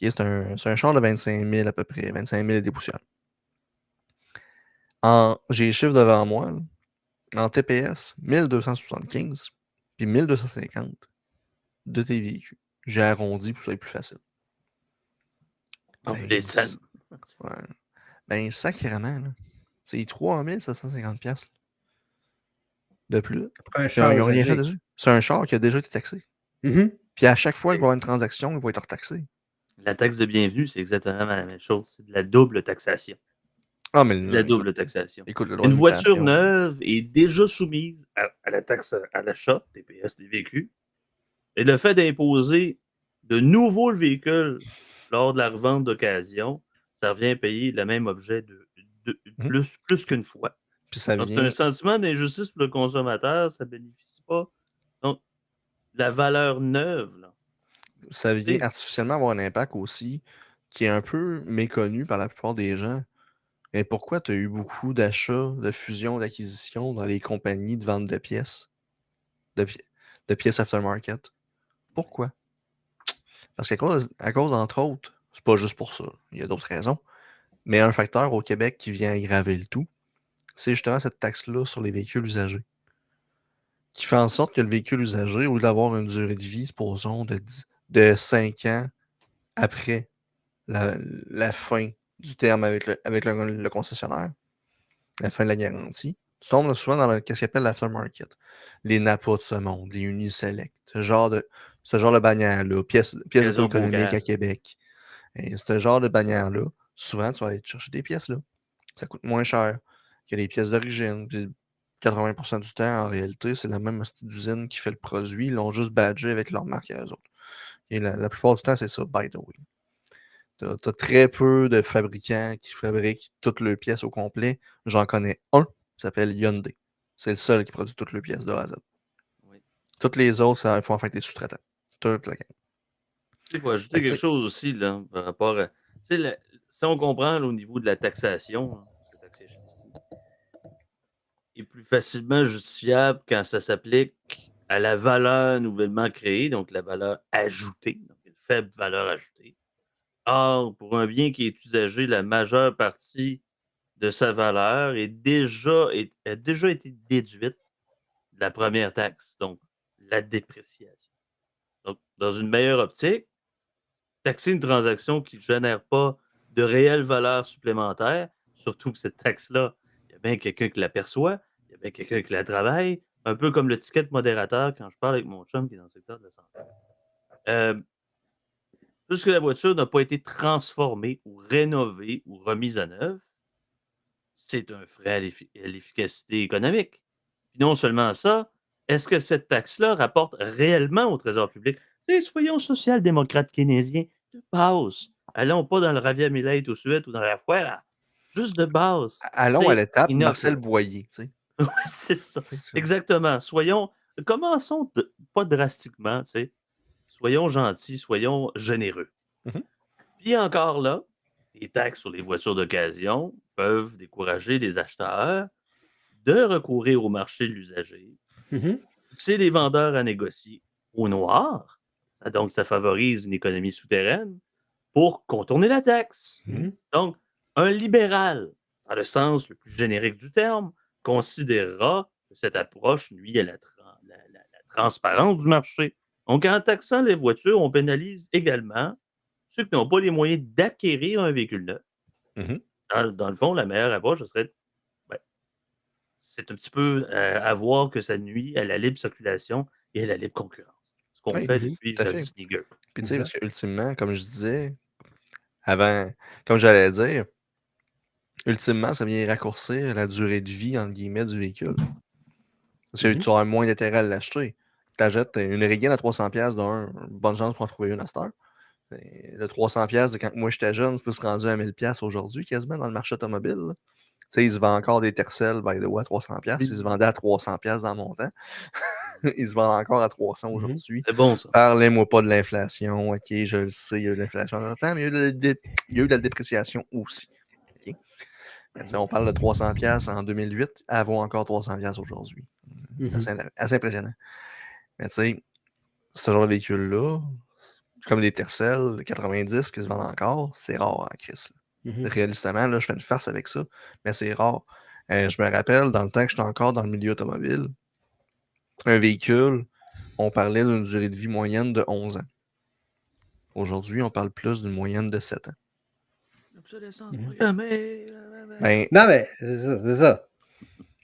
Ok, c'est un char de 25 000 à peu près, 25 000 et des poussières. J'ai les chiffres devant moi, là. En TPS, 1275, puis 1250 de tes véhicules. J'ai arrondi pour que ce soit plus facile. en plus Ben, les scènes. ouais. Ben, sacrément, là. C'est 3750 piastres de plus. Pour un Puis char ils n'ont rien fait usagé. dessus. C'est un char qui a déjà été taxé. Mhm. Puis à chaque fois qu'il va y avoir une transaction, il va être retaxé. La taxe de bienvenue, c'est exactement la même chose. C'est de la double taxation. Ah, mais C'est de la écoute, double taxation. écoute, le droit Une de voiture mutation. neuve est déjà soumise à la taxe à l'achat, TPS des véhicules. Et le fait d'imposer de nouveau le véhicule lors de la revente d'occasion, ça revient à payer le même objet de Mhm. plus qu'une fois. Puis ça Donc, c'est un vient, sentiment d'injustice pour le consommateur, ça ne bénéficie pas. Donc, la valeur neuve, là, ça tu vient sais, artificiellement avoir un impact aussi qui est un peu méconnu par la plupart des gens. Mais pourquoi tu as eu beaucoup d'achats, de fusions, d'acquisitions dans les compagnies de vente de pièces, de, pi- de pièces aftermarket? Pourquoi? Parce à cause, entre autres, c'est pas juste pour ça, il y a d'autres raisons, mais un facteur au Québec qui vient aggraver le tout, c'est justement cette taxe-là sur les véhicules usagés, qui fait en sorte que le véhicule usagé, au lieu d'avoir une durée de vie, supposons, de 5 ans après la fin du terme avec le concessionnaire, la fin de la garantie, tu tombes souvent dans ce qu'on appelle l'aftermarket. Les Napa de ce monde, les Uniselect, ce genre de bannière-là, pièces raison auto-économiques à vocale. Québec. Et ce genre de bannière-là, souvent, tu vas aller te chercher des pièces là. Ça coûte moins cher que les pièces d'origine. Puis 80% du temps, en réalité, c'est la même hostie d'usine qui fait le produit. Ils l'ont juste badgé avec leur marque à eux autres. Et la plupart du temps, c'est ça, by the way. T'as très peu de fabricants qui fabriquent toutes leurs pièces au complet. J'en connais un, qui s'appelle Hyundai. C'est le seul qui produit toutes leurs pièces de A à Z. Oui. Toutes les autres, ça, il faut en faire des sous-traitants. Toute la gang. Il faut Fait ajouter que, tu quelque sais, chose aussi là, par rapport à. Tu sais, si on comprend là, au niveau de la taxation, hein, parce que taxation est plus facilement justifiable quand ça s'applique à la valeur nouvellement créée, donc la valeur ajoutée, donc une faible valeur ajoutée. Or, pour un bien qui est usagé, la majeure partie de sa valeur a déjà été déduite de la première taxe, donc la dépréciation. Donc, dans une meilleure optique, taxer une transaction qui ne génère pas de réelle valeur supplémentaire, surtout que cette taxe-là, il y a bien quelqu'un qui l'aperçoit, il y a bien quelqu'un qui la travaille, un peu comme le ticket de modérateur quand je parle avec mon chum qui est dans le secteur de la santé. Euh, Puisque la voiture n'a pas été transformée ou rénovée ou remise à neuf, c'est un frais à l'efficacité économique. Puis non seulement ça, est-ce que cette taxe-là rapporte réellement au trésor public? Tu sais, soyons social-démocrates keynésiens de base. Allons pas dans le Ravia Millet au Suède ou dans la Fuera. Juste de base. allons à C'est l'étape Marcel inoculant. Boyer. Tu sais. Ouais, c'est ça. Tu sais, Exactement. Commençons pas drastiquement, tu sais. Soyons gentils, soyons généreux. Mhm. Puis encore là, les taxes sur les voitures d'occasion peuvent décourager les acheteurs de recourir au marché de l'usager, Mhm. pousser les vendeurs à négocier au noir. Donc, ça favorise une économie souterraine pour contourner la taxe. Mhm. Mhm. Donc, un libéral, dans le sens le plus générique du terme, considérera que cette approche nuit à la transparence du marché. Donc, en taxant les voitures, on pénalise également ceux qui n'ont pas les moyens d'acquérir un véhicule neuf. Mhm. Dans le fond, la meilleure approche, ce serait ben, c'est un petit peu, à voir que ça nuit à la libre circulation et à la libre concurrence. Ce qu'on Oui, fait Mhm. depuis tout à fait. jadis Nigger. Puis tu C'est sais, ça. parce que ultimement, comme je disais avant, comme j'allais dire, ultimement, ça vient raccourcir la durée de vie, entre guillemets, du véhicule. Parce que Mhm. tu auras moins d'intérêt à l'acheter. Tu achètes une Reagan à 300$, bonne chance pour en trouver une à cette heure. Le 300$ de quand moi j'étais jeune, c'est plus rendu à 1000$ aujourd'hui, quasiment, dans le marché automobile. Là. Tu sais, ils se vendent encore des Tercel, by the way, à 300$. Ils se Oui. vendaient à 300$ dans mon temps. Ils se vendent encore à 300$ Mhm. aujourd'hui. C'est bon, ça. Parlez-moi pas de l'inflation. OK, je le sais, il y a eu l'inflation dans le temps, mais il y a eu de la dépréciation aussi. OK? Mais tu sais, on parle de 300$ en 2008, elle vaut encore 300$ aujourd'hui. Mhm. Assez impressionnant. Mais tu sais, ce genre de véhicule-là, c'est comme des Tercel 90 qui se vendent encore, c'est rare en Chris. Mhm. Réalistement, là, je fais une farce avec ça, mais c'est rare. Je me rappelle, dans le temps que j'étais encore dans le milieu automobile, un véhicule, on parlait d'une durée de vie moyenne de 11 ans. Aujourd'hui, on parle plus d'une moyenne de 7 ans. L'obsolescence Mhm. programmée. Ben, Non, mais c'est ça, c'est ça.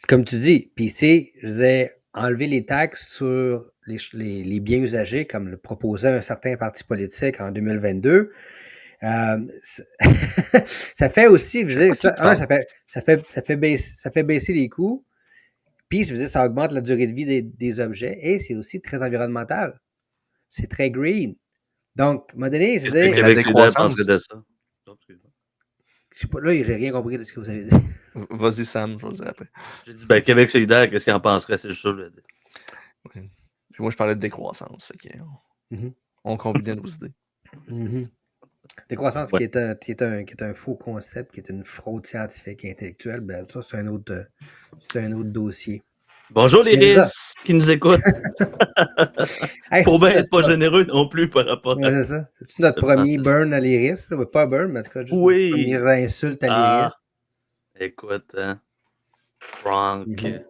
Comme tu dis, puis c'est, je disais, enlever les taxes sur les biens usagés, comme le proposait un certain parti politique en 2022, ça ça fait aussi, je veux dire, pas qui ça fait baisser les coûts, puis je veux dire, ça augmente la durée de vie des objets, et c'est aussi très environnemental. C'est très green. Donc, à un moment donné, je veux Qu'est-ce que dire, la Québec solidaire décroissance. penserait de ça? Oh, excuse-moi. je sais pas, là, j'ai rien compris de ce que vous avez dit. Vas-y, Sam, je vais le dire après. J'ai dit, ben, Québec solidaire, qu'est-ce qu'il en penserait? C'est juste ça que je voulais dire. Ouais. Puis moi, je parlais de décroissance. Fait que Mhm. on combinait nos idées. Mhm. Décroissance Ouais. qui est un faux concept, qui est une fraude scientifique et intellectuelle, ben, ça, c'est un autre dossier. Bonjour les Mais ça, RIS qui nous écoutent. hey, Pour bien c'est être pas généreux non plus par rapport à. ouais, c'est ça. C'est notre premier Francis. burn à l'iris. Pas burn, mais en tout cas, juste une Oui. première insulte à l'iris. Écoute, hein. Franck, Mhm.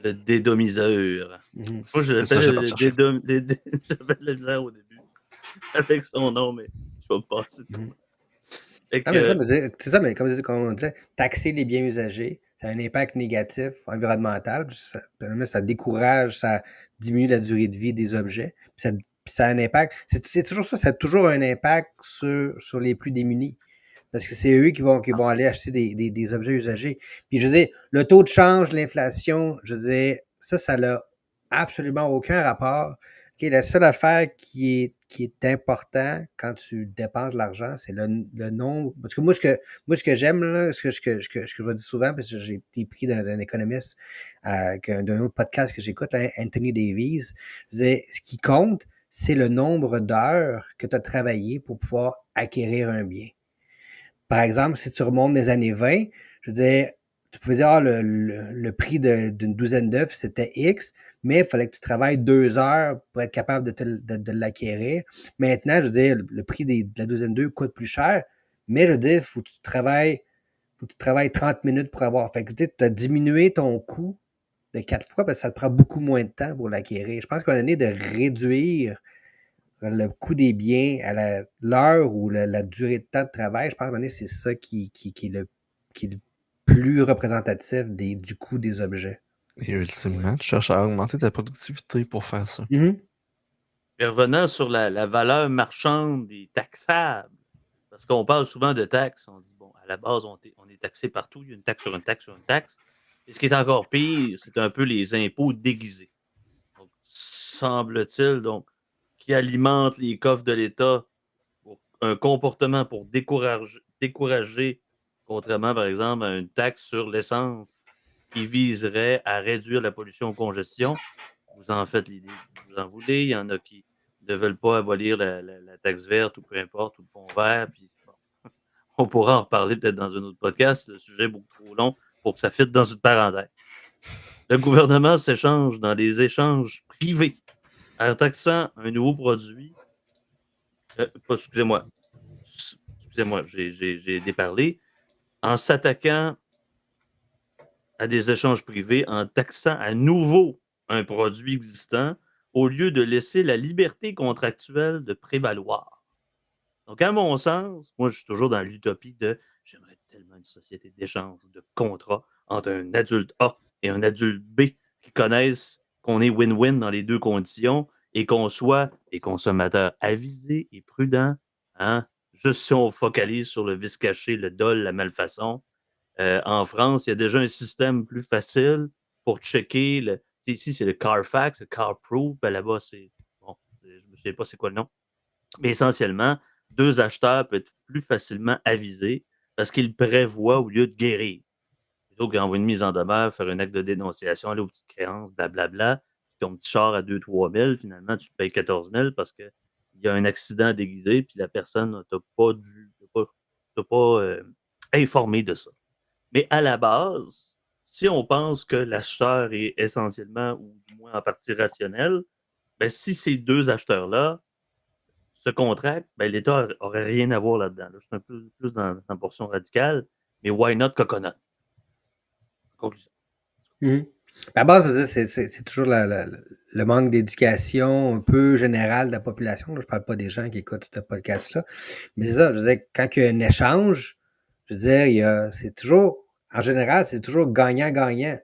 le dédomiseur. Mhm. Moi, je C'est ça que j'ai l'appelle pas le cherché. J'avais de la misère au début avec son nom, mais je vais me passer de Mhm. toi. Fait Non, mais que, c'est ça, mais comme on disait, taxer les biens usagés, ça a un impact négatif environnemental. Ça décourage, ça diminue la durée de vie des objets. Puis ça a un impact. C'est toujours ça, ça a toujours un impact sur les plus démunis. Parce que c'est eux qui vont aller acheter des objets usagés. Puis je veux dire, le taux de change, l'inflation, je veux dire, ça n'a absolument aucun rapport. OK, la seule affaire qui est important quand tu dépenses de l'argent, c'est le nombre. Parce que ce que j'aime, là, ce que je vais dire souvent, parce que j'ai été pris d'un économiste, d'un autre podcast que j'écoute, là, Anthony Davies, je veux dire, ce qui compte, c'est le nombre d'heures que tu as travaillé pour pouvoir acquérir un bien. Par exemple, si tu remontes des années 20, je veux dire, tu pouvais dire, le prix d'une douzaine d'œufs, c'était X, mais il fallait que tu travailles 2 heures pour être capable de l'acquérir. Maintenant, je veux dire, le prix de la douzaine d'œufs coûte plus cher, mais je veux dire, faut que tu travailles 30 minutes pour avoir. Fait que tu as diminué ton coût de 4 fois parce que ça te prend beaucoup moins de temps pour l'acquérir. Je pense qu'on a donné de réduire le coût des biens à l'heure ou la durée de temps de travail, je pense que c'est ça qui est le plus représentatif du coût des objets. Et ultimement, tu cherches à augmenter ta productivité pour faire ça. Mhm. Et revenant sur la valeur marchande des taxables, parce qu'on parle souvent de taxes, on dit, bon, à la base, on est taxé partout, il y a une taxe sur une taxe sur une taxe. Et ce qui est encore pire, c'est un peu les impôts déguisés. Donc, semble-t-il, donc, qui alimentent les coffres de l'État pour un comportement pour décourager, contrairement, par exemple, à une taxe sur l'essence qui viserait à réduire la pollution congestion. Vous en faites l'idée, vous en voulez. Il y en a qui ne veulent pas abolir la taxe verte ou peu importe, ou le fonds vert. Puis, bon, on pourra en reparler peut-être dans un autre podcast. Le sujet est beaucoup trop long pour que ça fitte dans une parenthèse. Le gouvernement s'échange dans les échanges privés en taxant un nouveau produit. Excusez-moi. Excusez-moi, j'ai déparlé. En s'attaquant à des échanges privés, en taxant à nouveau un produit existant, au lieu de laisser la liberté contractuelle de prévaloir. Donc, à mon sens, moi, je suis toujours dans l'utopie de j'aimerais tellement une société d'échange ou de contrat entre un adulte A et un adulte B qui connaissent qu'on est win-win dans les deux conditions et qu'on soit des consommateurs avisés et prudents. Hein? Juste si on focalise sur le vice caché, le dol, la malfaçon, En France, il y a déjà un système plus facile pour checker. Ici, c'est le Carfax, le CarProof. Ben, là-bas, c'est. Bon, je ne sais pas c'est quoi le nom. Mais essentiellement, deux acheteurs peuvent être plus facilement avisés parce qu'ils prévoient au lieu de guérir. Plutôt qu'envoyer une mise en demeure, faire un acte de dénonciation, aller aux petites créances, blablabla. Ton petit char à 2-3 000, finalement, tu payes 14 000 parce qu'il y a un accident déguisé puis la personne ne t'a pas informé de ça. Mais à la base, si on pense que l'acheteur est essentiellement ou du moins en partie rationnel, ben si ces deux acheteurs-là se contractent, ben l'État n'aurait rien à voir là-dedans. Là, je suis un peu plus dans la portion radicale, mais why not coconut? Conclusion. Mhm. À base, je veux dire, c'est toujours le manque d'éducation un peu général de la population. Là. Je parle pas des gens qui écoutent ce podcast-là. Mais c'est ça, je veux dire, quand il y a un échange, je veux dire, c'est toujours, en général, c'est toujours gagnant-gagnant.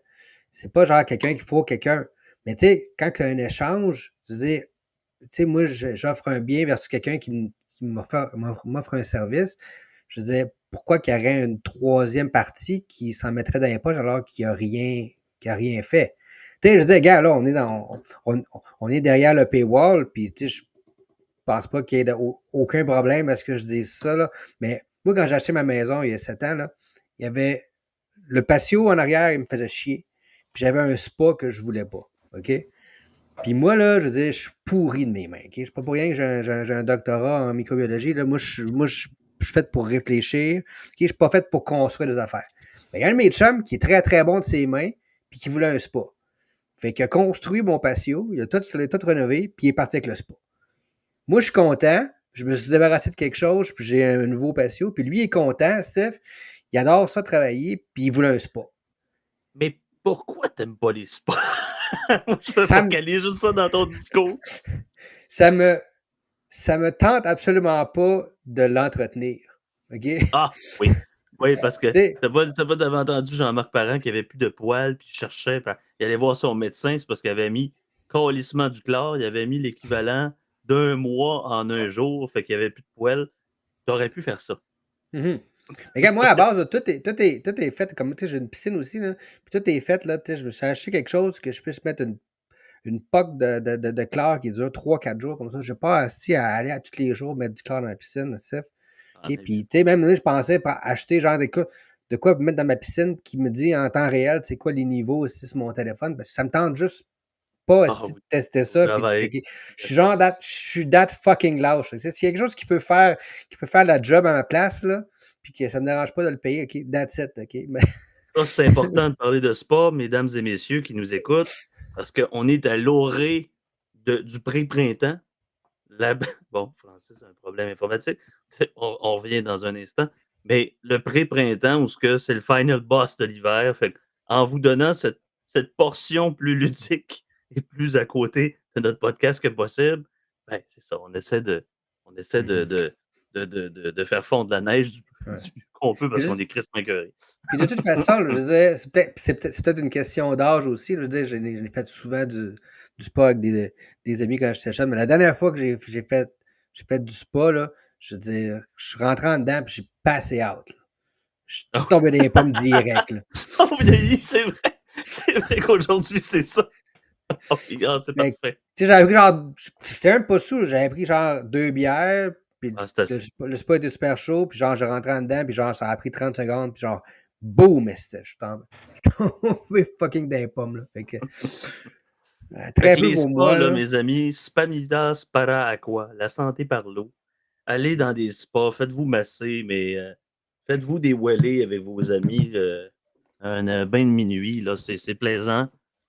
C'est pas genre quelqu'un qu'il faut quelqu'un. Mais tu sais, quand il y a un échange, je veux dire, tu sais, moi, j'offre un bien versus quelqu'un qui m'offre un service. Je veux dire, pourquoi qu'il y aurait une troisième partie qui s'en mettrait dans les poches alors qu'il n'a rien fait? Tu sais, je veux dire, gars, là, on est derrière le paywall, puis tu sais, je pense pas qu'il y ait aucun problème à ce que je dise ça, là. Mais moi, quand j'ai acheté ma maison il y a 7 ans, là, il y avait le patio en arrière, il me faisait chier. Puis j'avais un spa que je voulais pas. OK? Puis moi, là, je veux dire, je suis pourri de mes mains. OK? C'est pas pour rien que j'ai un doctorat en microbiologie. Là. Moi, je suis fait pour réfléchir. OK? Je suis pas fait pour construire des affaires. Mais il y a un de mes chums qui est très, très bon de ses mains, puis qui voulait un spa. Fait qu'il a construit mon patio, il a tout rénové, puis il est parti avec le spa. Moi, je suis content. Je me suis débarrassé de quelque chose, puis j'ai un nouveau patio. Puis lui, il est content, Steph. Il adore ça travailler, puis il voulait un spa. Mais pourquoi t'aimes pas les spas? Moi, je peux Ça me- focaliser juste ça dans ton discours. Ça me tente absolument pas de l'entretenir. OK? Ah, oui. Oui, parce que Tu sais, t'avais entendu Jean-Marc Parent qui avait plus de poils, puis il cherchait, il allait voir son médecin, c'est parce qu'il avait mis calissement du chlore, il avait mis l'équivalent d'un mois en un jour, fait qu'il n'y avait plus de poils. T'aurais pu faire ça. mais regarde, moi, à base, là, tout est fait. Comme, tu sais, j'ai une piscine aussi, là, puis tout est fait, là, tu sais, je me suis acheté quelque chose que je puisse mettre une poque de chlore qui dure 3-4 jours, comme ça. Je n'ai pas assis à aller à tous les jours mettre du chlore dans la piscine, Steph. En OK? avis. Puis, tu sais, même, je pensais acheter genre de quoi mettre dans ma piscine qui me dit en temps réel, c'est quoi les niveaux aussi sur mon téléphone, parce que ça me tente juste pas Ah aussi de oui, tester au ça. Puis, travail. je suis genre, Yes. je suis that fucking lâche. S'il y a quelque chose qui peut faire la job à ma place, là, puis que ça me dérange pas de le payer, OK, that's it, OK? Mais, Ça, c'est important de parler de spa, mesdames et messieurs qui nous écoutent, parce qu'on est à l'orée du pré-printemps. Bon, Francis, c'est un problème informatique. On revient dans un instant. Mais le pré-printemps, où c'est le final boss de l'hiver, fait en vous donnant cette portion plus ludique et plus à côté de notre podcast que possible, ben, c'est ça. On essaie de faire fondre la neige du ouais. mieux qu'on peut Puis, parce qu'on est crispement écœurés. puis de toute façon, là, je veux dire, c'est peut-être une question d'âge aussi. Là, je veux dire, j'ai fait souvent du spa avec des amis quand j'étais jeune, mais la dernière fois que j'ai fait du spa, là, je veux dire, je suis rentré en dedans et j'ai passé out. Là. Je suis Ah tombé dans les pommes direct. Là. oh, oui, c'est vrai! C'est vrai qu'aujourd'hui, c'est ça. Oh, regarde, c'est Fait que, parfait. tu sais, j'avais pris genre, c'était même pas sous, j'avais pris genre 2 bières, puis Ah, c'est assez. le spa était super chaud, puis genre, je rentrais en dedans, puis genre, ça a pris 30 secondes, puis genre, boum, je suis tombé fucking dans les pommes, là. Fait que, Fait très que peu les pour spas, moi, là, là. mes amis, Spamidas para aqua, la santé par l'eau. Allez dans des spas, faites-vous masser, mais faites-vous des wellés avec vos amis. Un bain de minuit, là, c'est plaisant.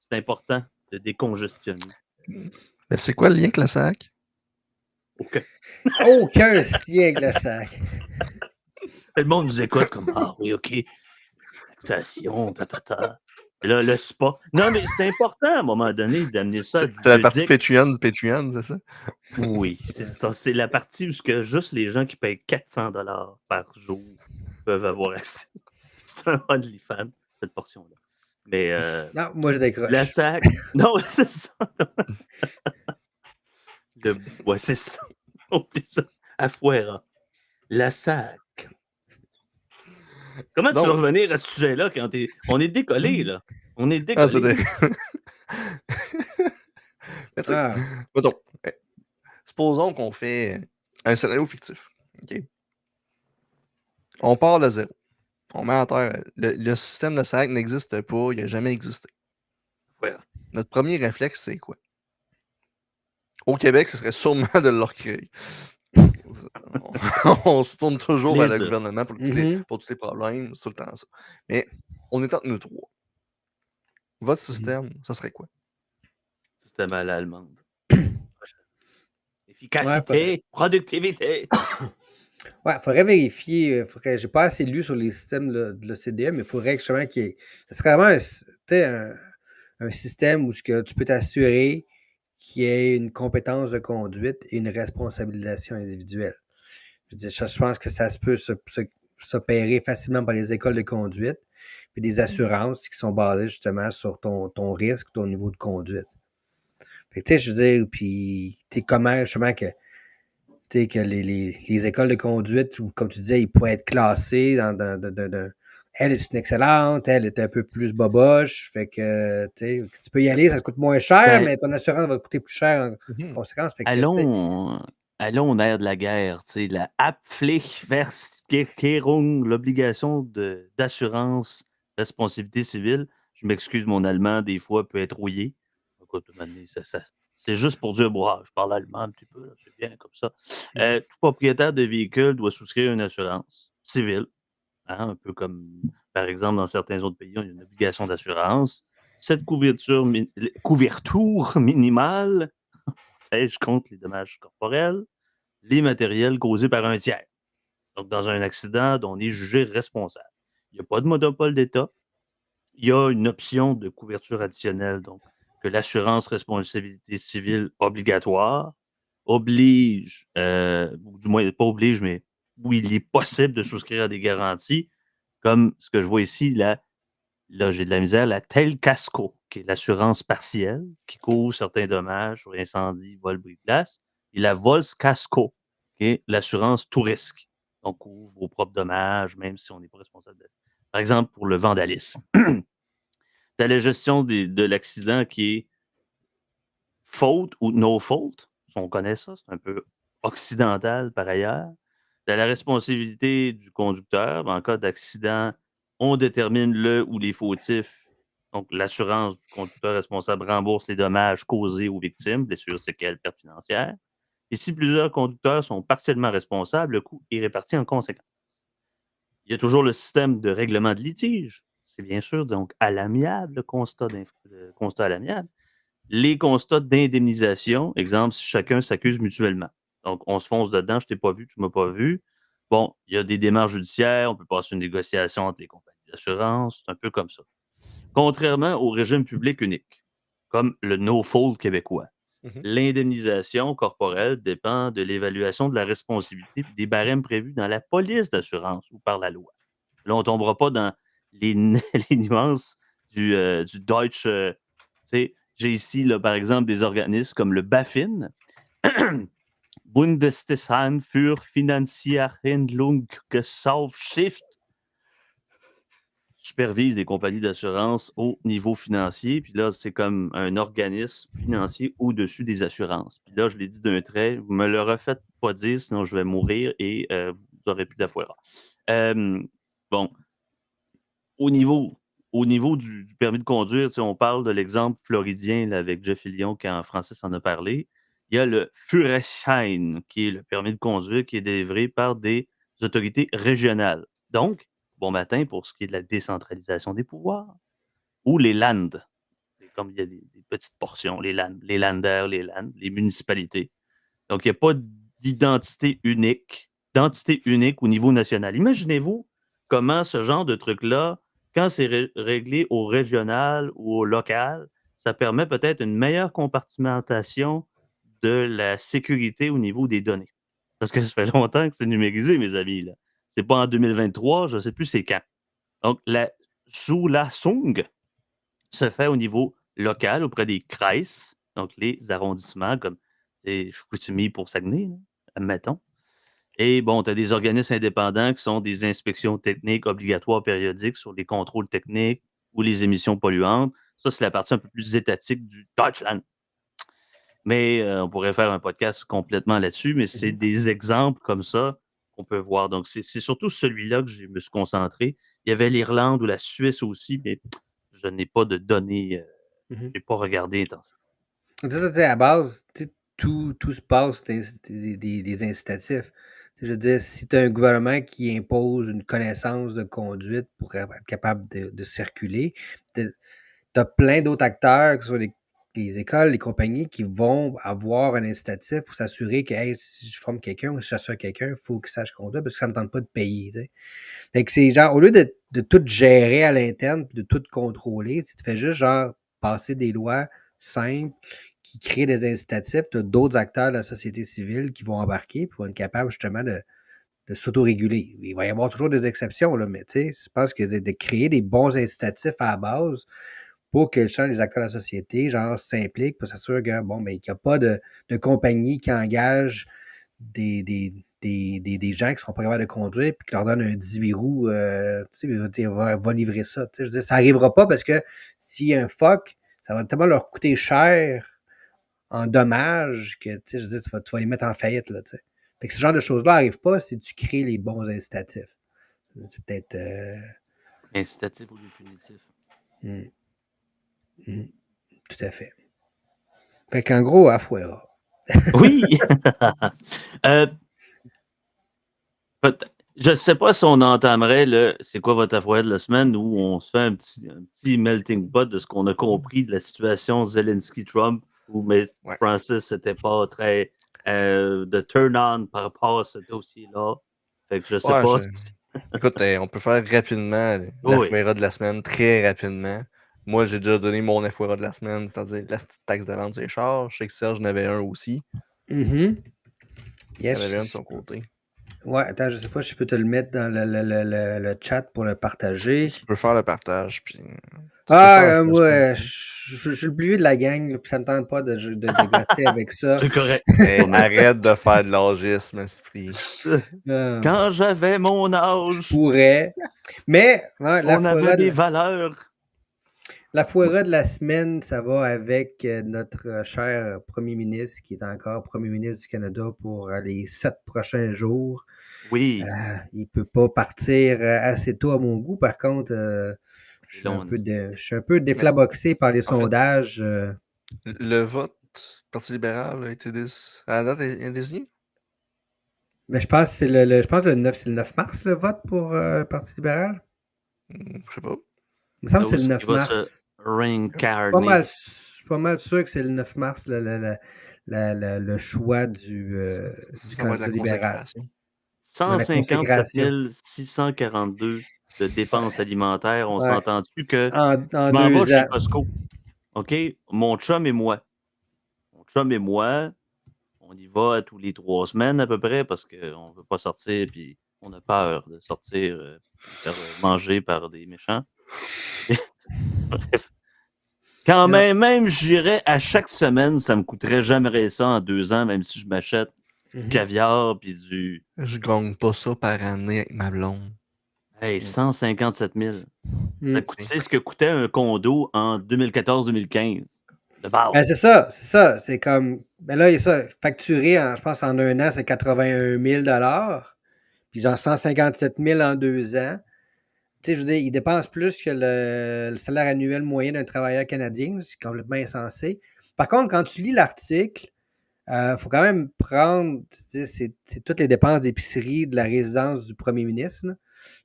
C'est important de décongestionner. Mais c'est quoi le lien avec le sac? OK. Aucun siècle, le sac. Le monde nous écoute comme ah oui, OK. Taxation, ta. Et là, le spa. Non, mais c'est important à un moment donné d'amener ça à du C'est la partie ludique. Patreon du Patreon, c'est ça? Oui, c'est ça. C'est la partie où juste les gens qui payent 400 $ par jour peuvent avoir accès. C'est un OnlyFans, cette portion-là. Mais Non, moi, je la décroche. sac. Non, c'est ça. Ouais, c'est ça. Oublie ça. À Fouera. La sac. Comment tu vas Donc, revenir à ce sujet-là quand on est décollé, là? On est ah, décollé. Mais tu sais, Ah, mettons, supposons qu'on fait un scénario fictif. OK? On part de zéro. On met à terre. Le système de SAC n'existe pas, il n'a jamais existé. Ouais. Notre premier réflexe, c'est quoi? Au Québec, ce serait sûrement de le recréer. On se tourne toujours vers le Solide. gouvernement pour tous les problèmes, c'est tout le temps ça. Mais on est entre nous trois. Votre système, ça serait quoi? Système à l'allemande. Ouais, Efficacité, productivité. faudrait vérifier. J'ai pas assez lu sur les systèmes de l'OCDE, mais il faudrait que justement qu'il y ait. Ce serait vraiment un système où tu peux t'assurer qu'il y ait une compétence de conduite et une responsabilisation individuelle. Je veux dire, je pense que ça se peut s'opérer facilement par les écoles de conduite, puis des assurances qui sont basées justement sur ton risque, ton niveau de conduite. Fait que, tu sais, je veux dire, puis, tu sais, comment justement que les écoles de conduite, comme tu disais, ils pourraient être classés elle est une excellente, elle est un peu plus boboche, fait que tu peux y aller, ça te coûte moins cher, Ben, mais ton assurance va te coûter plus cher en Mhm. conséquence. Fait que, tu sais, allons au nerf de la guerre, tu sais, la Haftpflichtversicherung, l'obligation d'assurance responsabilité civile. Je m'excuse, mon allemand, des fois, peut être rouillé. Écoute, à un moment donné, c'est juste pour dire, bon, je parle allemand un petit peu, là, c'est bien comme ça. Tout propriétaire de véhicule doit souscrire une assurance civile, hein, un peu comme, par exemple, dans certains autres pays, il y a une obligation d'assurance. Cette couverture minimale protège contre les dommages corporels, les matériels causés par un tiers. Donc, dans un accident dont on est jugé responsable. Il n'y a pas de monopole d'État. Il y a une option de couverture additionnelle, donc, que l'assurance responsabilité civile obligatoire oblige, ou du moins, pas oblige, mais où il est possible de souscrire à des garanties, comme ce que je vois ici, là, j'ai de la misère, la Tel Casco, qui est l'assurance partielle, qui couvre certains dommages sur incendie, vol, bris de glace, et la Vols Casco, qui est l'assurance tout risque. Donc, couvre vos propres dommages, même si on n'est pas responsable de ça. Par exemple, pour le vandalisme. Tu as la gestion de l'accident qui est faute ou no fault. Si on connaît ça, c'est un peu occidental par ailleurs. Tu as la responsabilité du conducteur. En cas d'accident, on détermine le ou les fautifs. Donc, l'assurance du conducteur responsable rembourse les dommages causés aux victimes, blessures, séquelles, pertes financières. Et si plusieurs conducteurs sont partiellement responsables, le coût est réparti en conséquence. Il y a toujours le système de règlement de litige. C'est bien sûr donc à l'amiable, le constat à l'amiable. Les constats d'indemnisation, exemple, si chacun s'accuse mutuellement. Donc, on se fonce dedans, je t'ai pas vu, tu m'as pas vu. Bon, il y a des démarches judiciaires, on peut passer une négociation entre les compagnies d'assurance, c'est un peu comme ça. Contrairement au régime public unique, comme le no-fault québécois, Mhm. l'indemnisation corporelle dépend de l'évaluation de la responsabilité et des barèmes prévus dans la police d'assurance ou par la loi. Là, on ne tombera pas dans les, les nuances du Deutsche. Tu sais, j'ai ici, là, par exemple, des organismes comme le BaFin, Bundesverein für Finanzierhandlungsaufsicht, supervise les compagnies d'assurance au niveau financier. Puis là, c'est comme un organisme financier au-dessus des assurances. Puis là, je l'ai dit d'un trait, vous me le refaites pas dire, sinon je vais mourir et vous n'aurez plus d'affaires. Bon, au niveau, du permis de conduire, on parle de l'exemple floridien là, avec Jeff Fillion qui en français s'en a parlé. Il y a le Führerschein, qui est le permis de conduire qui est délivré par des autorités régionales. Donc, bon matin pour ce qui est de la décentralisation des pouvoirs, ou les Landes. C'est comme il y a des petites portions, les Landes, les Länder, les Landes, les municipalités. Donc, il n'y a pas d'entité unique au niveau national. Imaginez-vous comment ce genre de truc-là, quand c'est réglé au régional ou au local, ça permet peut-être une meilleure compartimentation de la sécurité au niveau des données. Parce que ça fait longtemps que c'est numérisé, mes amis. Là. C'est pas en 2023, je ne sais plus c'est quand. Donc, la Zulassung se fait au niveau local auprès des Kreis, donc les arrondissements comme Chicoutimi pour Saguenay, là, admettons. Et bon, tu as des organismes indépendants qui sont des inspections techniques obligatoires périodiques sur les contrôles techniques ou les émissions polluantes. Ça, c'est la partie un peu plus étatique du Deutschland. Mais on pourrait faire un podcast complètement là-dessus, mais c'est des exemples comme ça qu'on peut voir. Donc, c'est surtout celui-là que je me suis concentré. Il y avait l'Irlande ou la Suisse aussi, mais je n'ai pas de données. Je n'ai pas regardé intensément. Ça, à la base, tout se passe des incitatifs. Je veux dire, si tu as un gouvernement qui impose une connaissance de conduite pour être capable de circuler, tu as plein d'autres acteurs, que ce soit les écoles, les compagnies, qui vont avoir un incitatif pour s'assurer que hey, si je forme quelqu'un ou si j'assure quelqu'un, il faut qu'il sache conduire parce que ça ne me tente pas de payer. T'sais. Fait que c'est genre, au lieu de tout gérer à l'interne et de tout contrôler, si tu fais juste genre passer des lois simples qui créent des incitatifs, tu as d'autres acteurs de la société civile qui vont embarquer pour être capables justement de s'autoréguler. Il va y avoir toujours des exceptions, là, mais tu sais, je pense que de créer des bons incitatifs à la base pour que les acteurs de la société, genre, s'impliquent pour s'assurer que, bon, mais qu'il n'y a pas de compagnie qui engage des gens qui ne seront pas capables de conduire puis qui leur donnent un 18 roues, tu sais, va livrer ça. Tu sais, je veux dire, ça n'arrivera pas parce que s'il y a un fuck, ça va tellement leur coûter cher en dommages que, tu sais, je veux dire, tu vas les mettre en faillite, là, tu sais. Fait que ce genre de choses-là n'arrive pas si tu crées les bons incitatifs. C'est peut-être... Incitatif ou punitif. Tout à fait. Fait qu'en gros, Afuera. Oui! Je ne sais pas si on entamerait le c'est quoi votre Afuera de la semaine où on se fait un petit melting pot de ce qu'on a compris de la situation Zelensky-Trump où Francis c'était pas très de turn-on par rapport à ce dossier-là. Fait que je sais pas. Écoute, on peut faire rapidement l'Afuera de la semaine, très rapidement. Moi, j'ai déjà donné mon Afuera de la semaine, c'est-à-dire la petite taxe de vente des chars. Je sais que Serge en avait un aussi. Yes. Il en avait un de son côté. Ouais, attends, je sais pas si je peux te le mettre dans le chat pour le partager. Tu peux faire le partage, puis... ouais, je suis le plus vieux de la gang, puis ça me tente pas de gosser avec ça. C'est correct. Arrête de faire de l'âgisme, esprit. Quand j'avais mon âge, je pourrais. Mais on avait des valeurs. La Fuera de la semaine, ça va avec notre cher premier ministre qui est encore premier ministre du Canada pour les 7 prochains jours. Oui. Il ne peut pas partir assez tôt à mon goût. Par contre, je suis un peu déflaboxé par les sondages. Le vote Parti libéral a été à la date est désigné? Mais je pense que c'est le 9 mars le vote pour le Parti libéral. Je sais pas. Il me semble que c'est le 9 mars. Je suis pas mal sûr que c'est le 9 mars le choix du candidat libéral. 157 642 de dépenses alimentaires. On s'entend-tu que je m'en vais chez Costco. OK? Mon chum et moi, on y va tous les 3 semaines à peu près parce qu'on ne veut pas sortir puis on a peur de sortir faire manger par des méchants. Bref. Quand même, j'irais à chaque semaine, ça me coûterait jamais ça en 2 ans, même si je m'achète du caviar puis du... Je gagne pas ça par année avec ma blonde. Hey, 157 000. C'est ce que coûtait un condo en 2014-2015. De base. Ben, c'est ça. C'est comme... Ben là, il y a ça. Facturé, je pense, en 1 an, c'est 81 000 $. Puis genre 157 000 en 2 ans. Tu sais, je veux dire, ils dépensent plus que le salaire annuel moyen d'un travailleur canadien. C'est complètement insensé. Par contre, quand tu lis l'article, faut quand même prendre, c'est toutes les dépenses d'épicerie de la résidence du premier ministre. Là.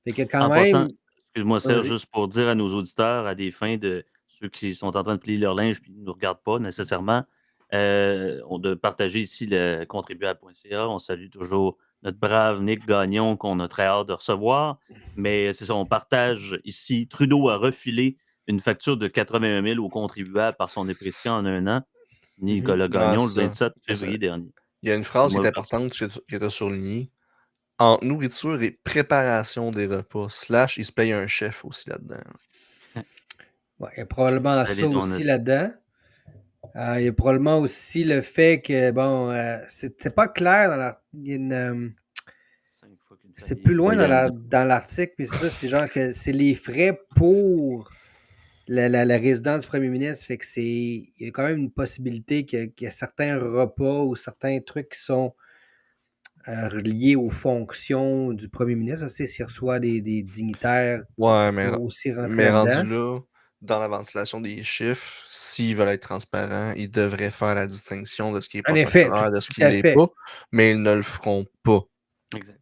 Fait que quand même... Excuse-moi, Serge, juste pour dire à nos auditeurs, à des fins de ceux qui sont en train de plier leur linge et ne nous regardent pas nécessairement, on de partager ici le contribuable.ca. On salue toujours notre brave Nick Gagnon qu'on a très hâte de recevoir. Mais c'est ça, on partage ici. Trudeau a refilé une facture de 81 000 aux contribuables par son déprécié en 1 an. Nicolas Gagnon, le 27 février dernier. Il y a une phrase qui est importante qui était surlignée. Entre nourriture et préparation des repas, / il se paye un chef aussi là-dedans. Ouais, il y a probablement ça aussi là-dedans. Il y a probablement aussi le fait que, bon, c'est pas clair dans la... C'est plus loin dans l'article, puis c'est ça, c'est genre que c'est les frais pour la résidence du premier ministre. Fait que il y a quand même une possibilité qu'il y a certains repas ou certains trucs qui sont liés aux fonctions du premier ministre. Tu sais, s'il reçoit des dignitaires, ça Ouais, peut aussi mais rentrer rendu là-dedans. là, dans la ventilation des chiffres, s'ils veulent être transparents, ils devraient faire la distinction de ce qui est En effet, protocolaire, de ce tout qui à l'est fait. pas, mais ils ne le feront pas. Exact.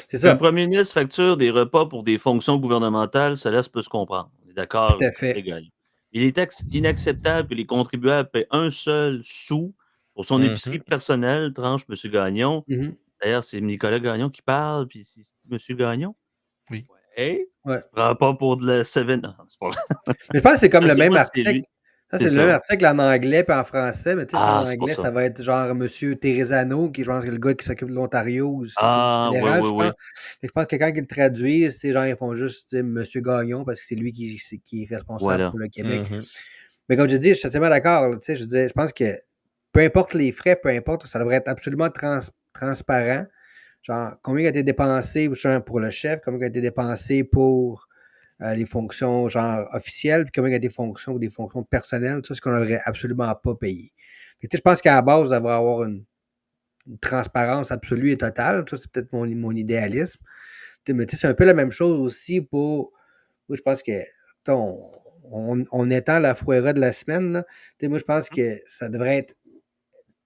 C'est Un ça, premier ministre facture des repas pour des fonctions gouvernementales, ça peut se comprendre. On est tout d'accord, à fait. légal. Il est inacceptable que les contribuables paient un seul sou pour son épicerie personnelle, tranche M. Gagnon. Mhm. D'ailleurs, c'est Nicolas Gagnon qui parle, puis c'est M. Gagnon. Oui. Ouais. Ouais. Prends pas pour de la Seven. Non, c'est pas vrai. Mais je pense que c'est comme Je le sais même pas si c'est article. lui. Ça, C'est c'est le même ça. article en anglais puis en français, mais tu sais, en Ah, c'est pour anglais, ça. ça va être genre M. Teresano, qui est genre le gars qui s'occupe de l'Ontario ou qui s'occupe du Ah, oui, fédéral, oui, je oui. pense. Fait que je pense que quand ils le traduisent, c'est genre, ils font juste dire M. Gagnon parce que c'est lui qui est responsable Voilà. pour le Québec. Mhm. Mais comme je dis, je suis totalement d'accord. Tu sais, je pense que peu importe les frais, peu importe, ça devrait être absolument transparent. Genre, combien a été dépensé pour le chef, combien a été dépensé pour les fonctions genre officielles, puis combien il y a des fonctions ou des fonctions personnelles, ça, ce qu'on n'aurait absolument pas payé. Fait que, je pense qu'à la base, il devrait avoir une transparence absolue et totale. Ça, c'est peut-être mon idéalisme. Mais c'est un peu la même chose aussi pour. Moi, je pense que on étend la fourra de la semaine. Là. Moi, je pense que ça devrait être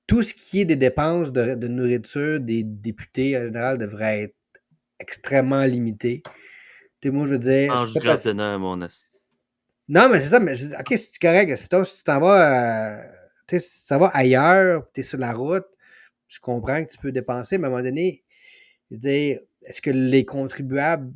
tout ce qui est des dépenses de nourriture des députés en général devrait être extrêmement limité. Moi, je veux dire, je Mange sais du pas grattenant, mon esti. non, mais c'est ça, mais OK, c'est correct. Mettons, si tu t'en vas, si tu t'en vas ailleurs, tu es sur la route, je comprends que tu peux dépenser, mais à un moment donné, je veux dire, est-ce que les contribuables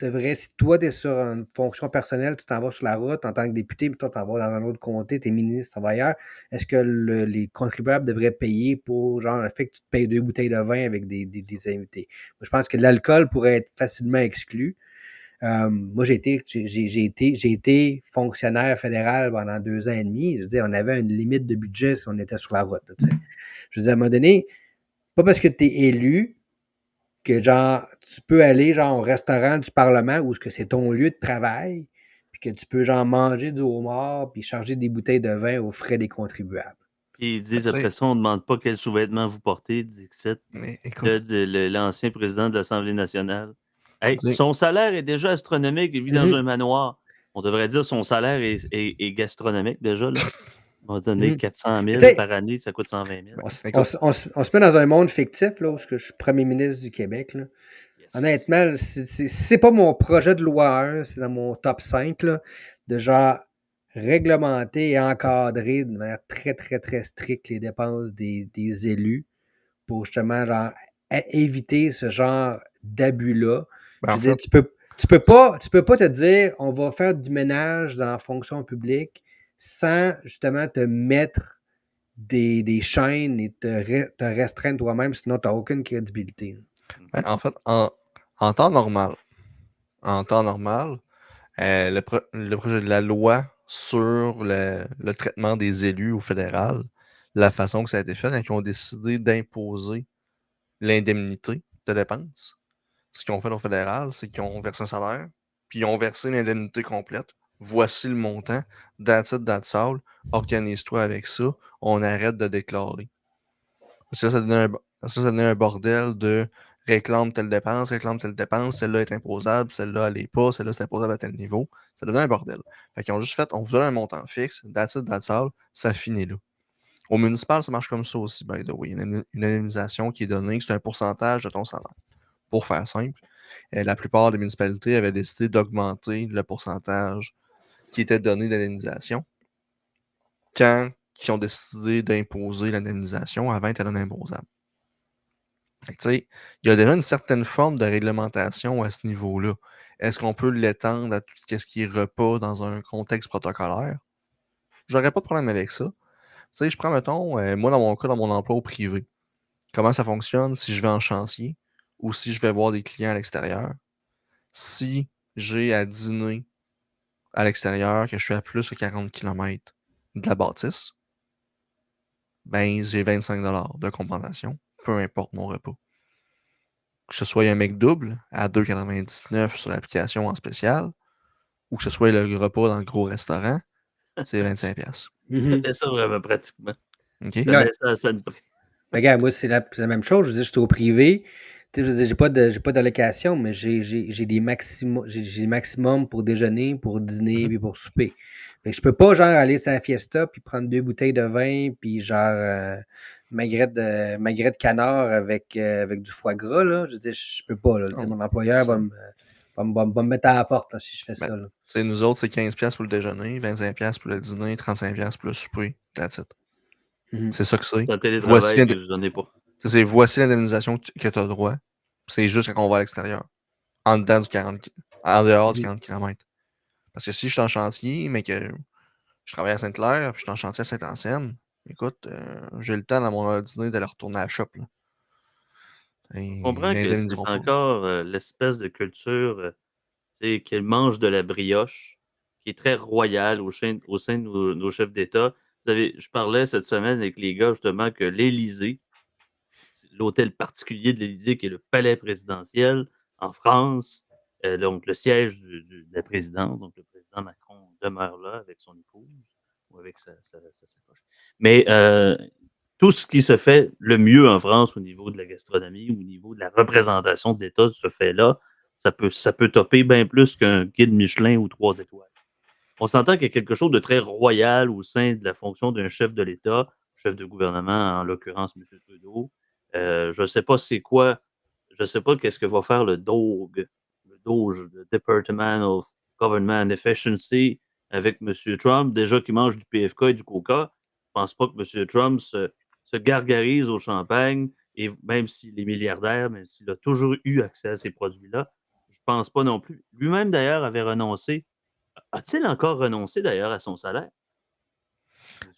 devraient, si toi, tu es sur une fonction personnelle, tu t'en vas sur la route en tant que député, puis toi, tu t'en vas dans un autre comté, tu es ministre, tu vas ailleurs, est-ce que les contribuables devraient payer pour, genre, le fait que tu te payes 2 bouteilles de vin avec des invités? Moi, je pense que l'alcool pourrait être facilement exclu. Moi, j'ai été fonctionnaire fédéral pendant 2 ans et demi. Je veux dire, on avait une limite de budget si on était sur la route. Je veux dire, à un moment donné, pas parce que tu es élu que genre tu peux aller genre au restaurant du Parlement où c'est ton lieu de travail, puis que tu peux genre manger du homard puis charger des bouteilles de vin aux frais des contribuables. Puis ils Ben, disent tu après sais, ça, on ne demande pas quels sous-vêtements vous portez, dit mais écoute, l'ancien président de l'Assemblée nationale. tu Hey, dis, son salaire est déjà astronomique, il vit dans un Mhm, manoir. On devrait dire son salaire est gastronomique déjà, là. On va donner mhm. 400 Tu 000 sais, par année, ça coûte 120 000. ben, on, écoute, on se met dans un monde fictif, là, où je suis premier ministre du Québec. Là. Yes. Honnêtement, c'est pas mon projet de loi 1, c'est dans mon top 5, là, de genre réglementer et encadrer de manière très, très, très stricte les dépenses des élus pour justement genre, éviter ce genre d'abus-là. ben, Je en veux dire, fait, tu peux pas te dire on va faire du ménage dans la fonction publique sans justement te mettre des chaînes et te restreindre toi-même, sinon tu n'as aucune crédibilité. ben, Mhm. en fait, en temps normal, en temps normal, le projet de la loi sur le traitement des élus au fédéral, la façon que ça a été fait, quand ils ont décidé d'imposer l'indemnité de dépenses, ce qu'ils ont fait au fédéral, c'est qu'ils ont versé un salaire, puis ils ont versé l'indemnité complète. Voici le montant. That's it, that's all. Organise-toi avec ça. On arrête de déclarer. Ça donnait un bordel de réclame telle dépense, celle-là est imposable, celle-là, elle l'est pas, celle-là, c'est imposable à tel niveau. Ça devenait un bordel. Fait qu'ils ont juste fait, on vous donne un montant fixe, that's it, that's all, ça finit là. Au municipal, ça marche comme ça aussi, by the way. Une indemnisation qui est donnée, c'est un pourcentage de ton salaire. Pour faire simple, la plupart des municipalités avaient décidé d'augmenter le pourcentage qui était donné d'indemnisation quand ils ont décidé d'imposer l'indemnisation avant était non imposable. Fait que, tu sais, il y a déjà une certaine forme de réglementation à ce niveau-là. Est-ce qu'on peut l'étendre à tout ce qui est repas dans un contexte protocolaire? J'aurais pas de problème avec ça. Tu sais, je prends, mettons, moi, dans mon cas, dans mon emploi au privé, comment ça fonctionne si je vais en chantier ou si je vais voir des clients à l'extérieur? Si j'ai à dîner à l'extérieur, que je suis à plus de 40 km de la bâtisse, ben j'ai 25 de compensation, peu importe mon repas. que ce soit un mec double à 2,99 sur l'application en spécial, ou que ce soit le repas dans le gros restaurant, c'est 25$. Tu connais ça vraiment pratiquement. OK? Tu connais ça à scène près. Regarde, moi, c'est la même chose. Je veux dire, je suis au privé. Tu sais, je veux dire, j'ai pas d'allocation, mais j'ai des maximums pour déjeuner, pour dîner, Mhm. puis pour souper. Fait que je peux pas, genre, aller sur la fiesta, puis prendre 2 bouteilles de vin, puis genre, magret de canard avec du foie gras, là. Je veux dire, je peux pas, là. Tu sais, Oh, mon employeur ça. va me mettre à la porte, là, si je fais Ben, ça, là. tu sais, nous autres, c'est 15$ pour le déjeuner, 25$ pour le dîner, 35$ pour le souper. That's it. Mhm. C'est ça que c'est. C'est un Voici, télétravail que je n'en ai pas. voici l'indemnisation que tu as droit. C'est juste quand on va à l'extérieur. En dedans du 40 en dehors du Mhm. 40 km. Parce que si je suis en chantier, mais que je travaille à Sainte-Claire, puis je suis en chantier à Saint-Anselme, écoute, j'ai le temps dans mon heure de dîner d'aller retourner à la shop. Là. Et Je ils comprends que c'est m'indemniseront pas. encore l'espèce de culture qu'elle mange de la brioche, qui est très royale au sein de nos chefs d'État. Je parlais cette semaine avec les gars justement que l'Élysée, l'hôtel particulier de l'Élysée, qui est le palais présidentiel en France, donc le siège de la présidence, donc le président Macron demeure là avec son épouse ou avec sa sacoche. Mais tout ce qui se fait le mieux en France au niveau de la gastronomie, au niveau de la représentation de l'État se fait là. Ça peut topper bien plus qu'un guide Michelin ou 3 étoiles. On s'entend qu'il y a quelque chose de très royal au sein de la fonction d'un chef de l'État, chef de gouvernement, en l'occurrence M. Trudeau. Je ne sais pas c'est quoi, je ne sais pas qu'est-ce que va faire le DOGE, le Department of Government Efficiency, avec M. Trump, déjà qui mange du PFK et du Coca. Je ne pense pas que M. Trump se gargarise au champagne, et même s'il est milliardaire, même s'il a toujours eu accès à ces produits-là, je ne pense pas non plus. Lui-même, d'ailleurs, avait renoncé. A-t-il encore renoncé d'ailleurs à son salaire,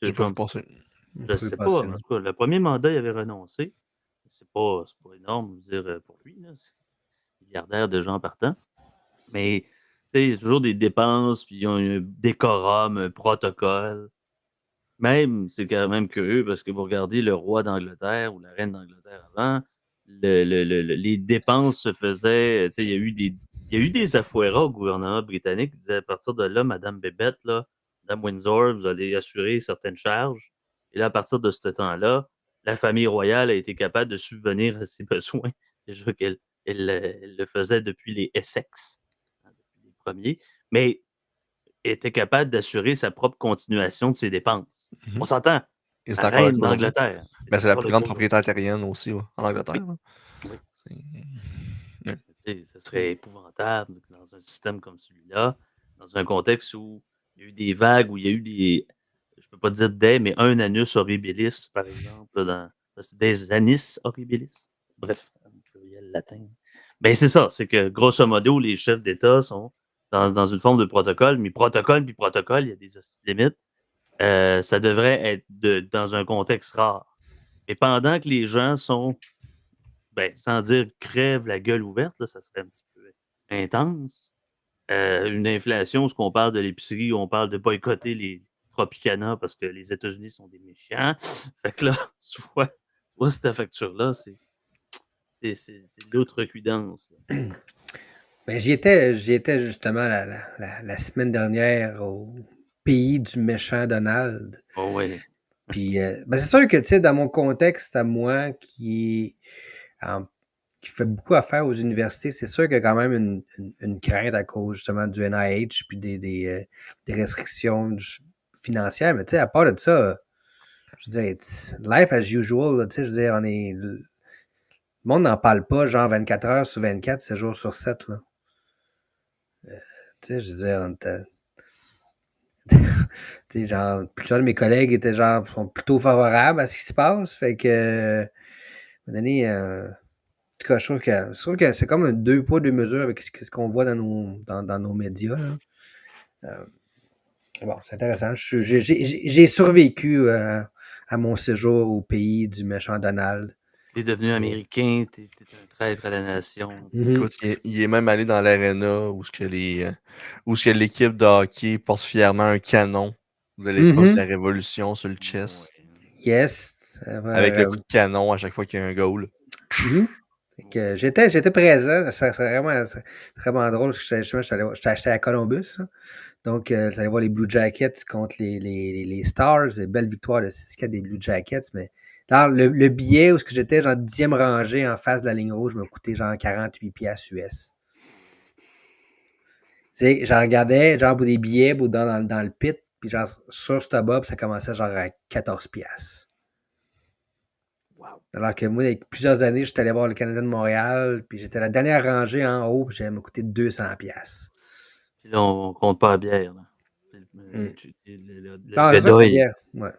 J'ai M. pas vu Trump? passer. Vous Je ne pouvez sais pas. passer, En là. tout cas, le premier mandat, il avait renoncé. C'est pas énorme, je veux dire, pour lui, là. C'est milliardaire déjà en partant. Mais, tu sais, il y a toujours des dépenses, puis ils ont un décorum, un protocole. Même, c'est quand même curieux parce que vous regardez le roi d'Angleterre ou la reine d'Angleterre avant, les dépenses se faisaient, tu sais, il y a eu des affaires au gouvernement britannique qui disaient à partir de là, Madame Bébête, là, Madame Windsor, vous allez assurer certaines charges. Et là, à partir de ce temps-là, la famille royale a été capable de subvenir à ses besoins. Déjà elle le faisait depuis les Essex, hein, depuis les premiers. Mais était capable d'assurer sa propre continuation de ses dépenses. On Mhm. s'entend, Et c'est la encore le reine cas aujourd'hui. d'Angleterre, c'est Ben, c'est la encore plus le grande cas propriétaire aujourd'hui. terrienne aussi en Angleterre. Oui, Là. oui. Ouais. Tu sais, ce serait épouvantable dans un système comme celui-là, dans un contexte où il y a eu des vagues, où il y a eu je peux pas dire des, mais un anus horribilis, par exemple, des anis horribilis. Bref, un pluriel latin. Ben, c'est ça, c'est que grosso modo, les chefs d'État sont dans une forme de protocole, mais protocole puis protocole, il y a des limites. Ça devrait être dans un contexte rare. Et pendant que les gens sont, ben, sans dire crèvent la gueule ouverte, là, ça serait un petit peu intense. Une inflation, ce qu'on parle de l'épicerie, on parle de boycotter les Tropicana parce que les États-Unis sont des méchants. Fait que là, tu vois cette facture-là, c'est de l'outrecuidance. Ben, j'y étais justement la semaine dernière au pays du méchant Donald. Oh ouais. Puis, ben, c'est sûr que, tu sais, dans mon contexte à moi qui fait beaucoup affaire aux universités, c'est sûr qu'il y a quand même une crainte à cause justement du NIH puis des restrictions financières. Mais tu sais, à part de ça, je veux dire, it's life as usual. Là, tu sais, je veux dire, le monde n'en parle pas, genre 24 heures sur 24, 7 jours sur 7. Là. Tu sais, je veux dire, tu sais, genre, plusieurs de mes collègues sont plutôt favorables à ce qui se passe. Fait que, à un moment donné, en tout cas, je trouve que c'est comme un deux poids, deux mesures avec ce qu'on voit dans nos médias. Là. Bon, c'est intéressant. J'ai survécu à mon séjour au pays du méchant Donald. T'es devenu Et- américain, t'es un traître à la nation. Mhm. Écoute, il est même allé dans l'arena où ce que l'équipe de hockey porte fièrement un canon de l'époque de la Mhm. Révolution sur le Ouais. chest. Yes. Avec le coup de canon à chaque fois qu'il y a un goal. Mhm. J'étais présent. C'est vraiment drôle. J'étais à Columbus. Là. Donc, j'allais voir les Blue Jackets contre les Stars. Belle victoire de 6-4 des Blue Jackets. Mais là, le billet où j'étais, genre 10e rangée en face de la ligne rouge, m'a coûté genre 48 piastres US. Tu sais, j'en regardais, genre pour des billets pour dans le pit. Puis genre, sur StubHub, ça commençait genre à 14 piastres. Wow. Alors que moi, avec plusieurs années, j'étais allé voir le Canadien de Montréal, puis j'étais la dernière rangée en haut, puis ça m'a coûté 200 piastres. Puis là, on compte pas la bière. Là. Le Non, c'est sûr que la bière, ouais.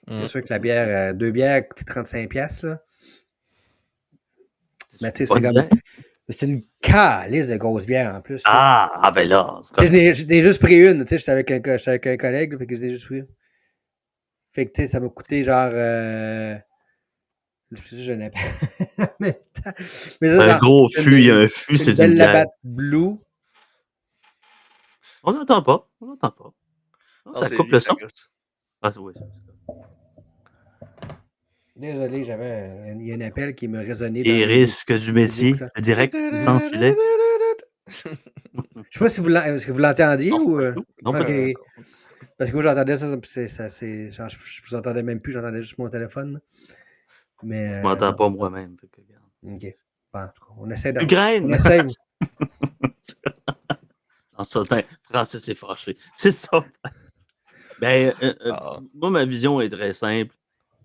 Mm. C'est sûr que la bière, 2 bières coûtait 35 piastres, là. Mais tu sais, pas c'est une comme... bière. C'est une calice de grosses bières en plus. Ben là. Tu sais, j'en ai juste pris une, tu sais, j'étais avec un collègue, là, fait que j'en ai juste pris une. Fait que, tu sais, ça m'a coûté genre... Je n'ai pas. Mais Un gros fût, il y a un fût, c'est une d'une belle bière. Labatt Blue. On n'entend pas. Non, ça coupe le son. Ah, oui. Désolé, il y a un appel qui me résonnait dans Les risques du métier, le direct, sans filet. Je sais pas si est-ce que vous l'entendiez ou... Non, pas Ok. Parce que moi, j'entendais ça, genre, je vous entendais même plus, j'entendais juste mon téléphone. Mais, je m'entends pas moi-même. OK. Bon, en tout cas, on essaie de... Ukraine! On essaie... Francis s'est fâché. C'est ça. Ben, moi, ma vision est très simple.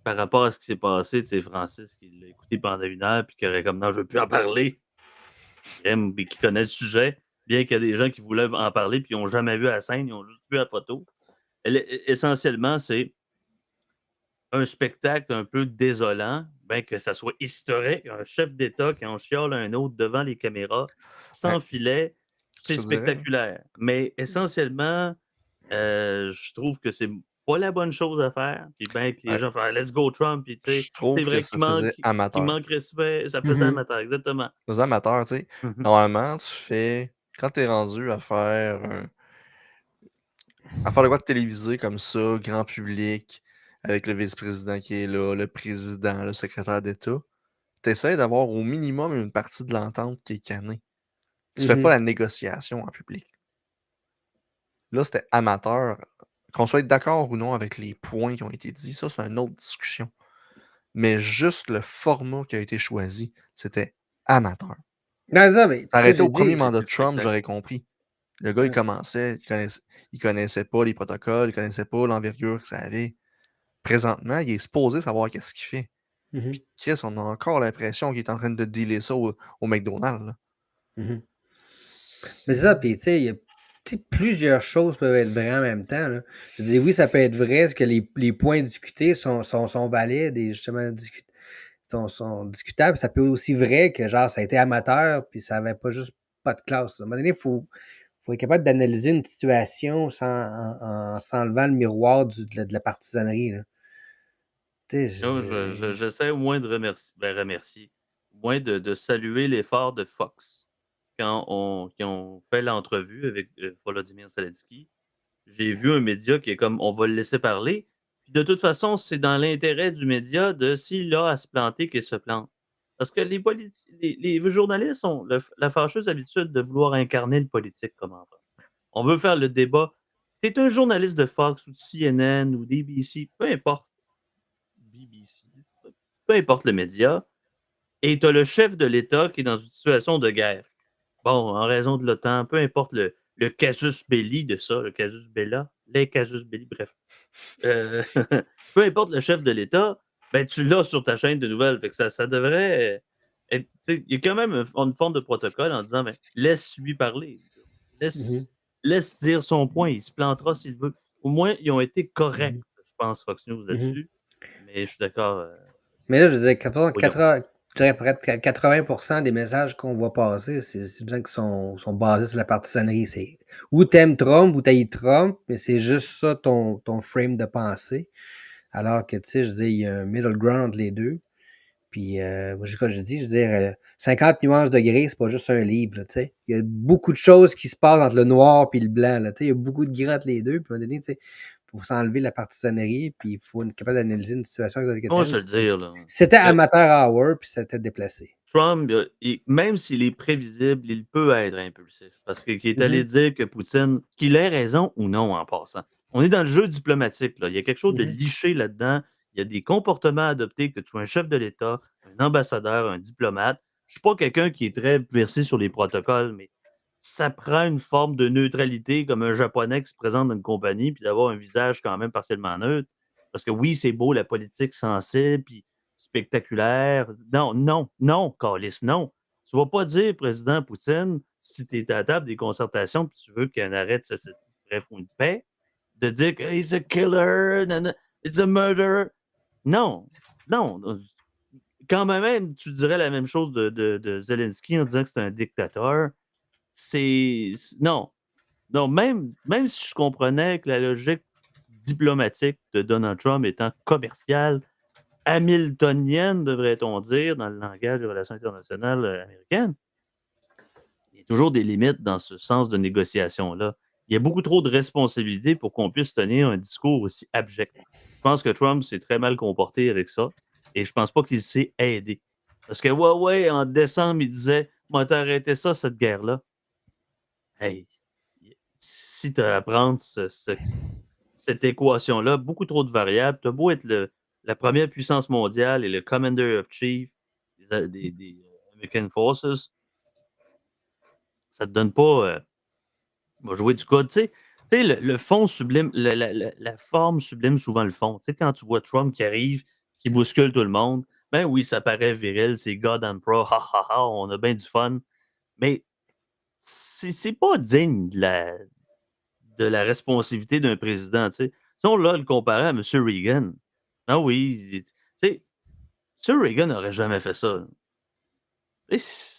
Par rapport à ce qui s'est passé, tu sais, Francis qui l'a écouté pendant 1 heure puis qui aurait comme non, je veux plus en parler. Mais qui connaît le sujet, bien qu'il y a des gens qui voulaient en parler puis ils n'ont jamais vu la scène, ils ont juste vu la photo. Essentiellement, c'est un spectacle un peu désolant, bien que ça soit historique, un chef d'État qui en chiale un autre devant les caméras, sans filet, c'est spectaculaire. Mais essentiellement, je trouve que c'est pas la bonne chose à faire. Puis bien que les gens font Let's go Trump, puis tu sais, Je trouve c'est vrai que ça faisait amateur. qu'il manque respect. Ça faisait amateur, exactement. Ça faisait amateur, tu sais. Normalement, tu fais. Quand t'es rendu à faire de quoi de télévisé comme ça, grand public, avec le vice-président qui est là, le président, le secrétaire d'État, t'essaies d'avoir au minimum une partie de l'entente qui est canée. Tu fais pas la négociation en public. Là, c'était amateur. Qu'on soit d'accord ou non avec les points qui ont été dits, ça, c'est une autre discussion. Mais juste le format qui a été choisi, c'était amateur. Non, ça, mais, Arrêté au premier dit, mandat c'est de Trump, spectacle. j'aurais compris. Le gars, il commençait, il connaissait pas les protocoles, il connaissait pas l'envergure que ça avait. Présentement, il est supposé savoir qu'est-ce qu'il fait. Puis Chris, on a encore l'impression qu'il est en train de dealer ça au McDonald's. Là. Mais c'est ça, puis tu sais, il y a plusieurs choses peuvent être vraies en même temps. Là. Je dis oui, ça peut être vrai, parce que les points discutés sont valides et justement sont discutables. Ça peut être aussi vrai que genre ça a été amateur, puis ça avait pas juste pas de classe. À un moment donné, il faut être capable d'analyser une situation en s'enlevant le miroir de la partisanerie. Là. J'essaie au moins de remercier, au moins de saluer l'effort de Fox. Quand ils ont fait l'entrevue avec Volodymyr Zelensky, j'ai vu un média qui est comme on va le laisser parler. Puis de toute façon, c'est dans l'intérêt du média de s'il a à se planter qu'il se plante. Parce que les journalistes ont la fâcheuse habitude de vouloir incarner le politique comme en France. On veut faire le débat. Tu es un journaliste de Fox ou de CNN ou d'ABC, peu importe. BBC, peu importe le média, et tu as le chef de l'État qui est dans une situation de guerre. Bon, en raison de l'OTAN, peu importe le casus belli de ça, le casus bella, les casus belli, bref. Peu importe le chef de l'État, ben tu l'as sur ta chaîne de nouvelles. Fait que ça devrait être. Il y a quand même une forme de protocole en disant ben, laisse-lui parler. Laisse dire son point. Il se plantera s'il veut. Au moins, ils ont été corrects, je pense, Fox News là-dessus. Mais je suis d'accord. Mais là, je veux dire, je dirais peut-être 80% des messages qu'on voit passer, c'est des gens qui sont basés sur la partisanerie. C'est ou t'aimes Trump ou t'haïs Trump, mais c'est juste ça ton frame de pensée. Alors que, tu sais, je dis, il y a un middle ground entre les deux. Puis, moi, comme je dis, je veux dire, 50 nuances de gris, c'est pas juste un livre, là, tu sais. Il y a beaucoup de choses qui se passent entre le noir et le blanc, là, tu sais. Il y a beaucoup de gris entre les deux. Puis, à un moment donné, tu sais, il faut s'enlever la partisanerie, puis il faut être capable d'analyser une situation. On va se le dire, là. C'était amateur hour, puis c'était déplacé. Trump, même s'il est prévisible, il peut être impulsif. Parce qu'il est allé dire que Poutine, qu'il ait raison ou non en passant. On est dans le jeu diplomatique. Là. Il y a quelque chose de liché là-dedans. Il y a des comportements adoptés, que tu sois un chef de l'État, un ambassadeur, un diplomate. Je ne suis pas quelqu'un qui est très versé sur les protocoles, mais ça prend une forme de neutralité, comme un Japonais qui se présente dans une compagnie, puis d'avoir un visage quand même partiellement neutre. Parce que oui, c'est beau la politique sensible, puis spectaculaire. Non, non, non, Calisse, non. Tu vas pas dire, président Poutine, si tu es à la table des concertations puis tu veux qu'il y ait un arrêt de bref, ou une paix, de dire que he's a killer, it's a murderer. Non, non. Quand même, tu dirais la même chose de Zelensky en disant que c'est un dictateur. Non. Non, même si je comprenais que la logique diplomatique de Donald Trump étant commerciale, hamiltonienne, devrait-on dire, dans le langage des relations internationales américaines, il y a toujours des limites dans ce sens de négociation-là. Il y a beaucoup trop de responsabilités pour qu'on puisse tenir un discours aussi abject. Je pense que Trump s'est très mal comporté avec ça et je pense pas qu'il s'est aidé. Parce que, ouais, en décembre, il disait moi, t'as arrêté ça, cette guerre-là. Hey, si tu as à prendre cette équation-là, beaucoup trop de variables, tu as beau être la première puissance mondiale et le Commander of Chief des American Forces, ça te donne pas. Va jouer du code. Tu sais, le fond sublime, la forme sublime souvent le fond. Tu sais, quand tu vois Trump qui arrive, qui bouscule tout le monde, ben oui, ça paraît viril, c'est God and Pro, ha ha ha, on a bien du fun. Mais c'est pas digne de la responsabilité d'un président. Tu sais. Si on l'a le comparer à M. Reagan, ah oui, tu sais, M. Reagan n'aurait jamais fait ça. Tu sais,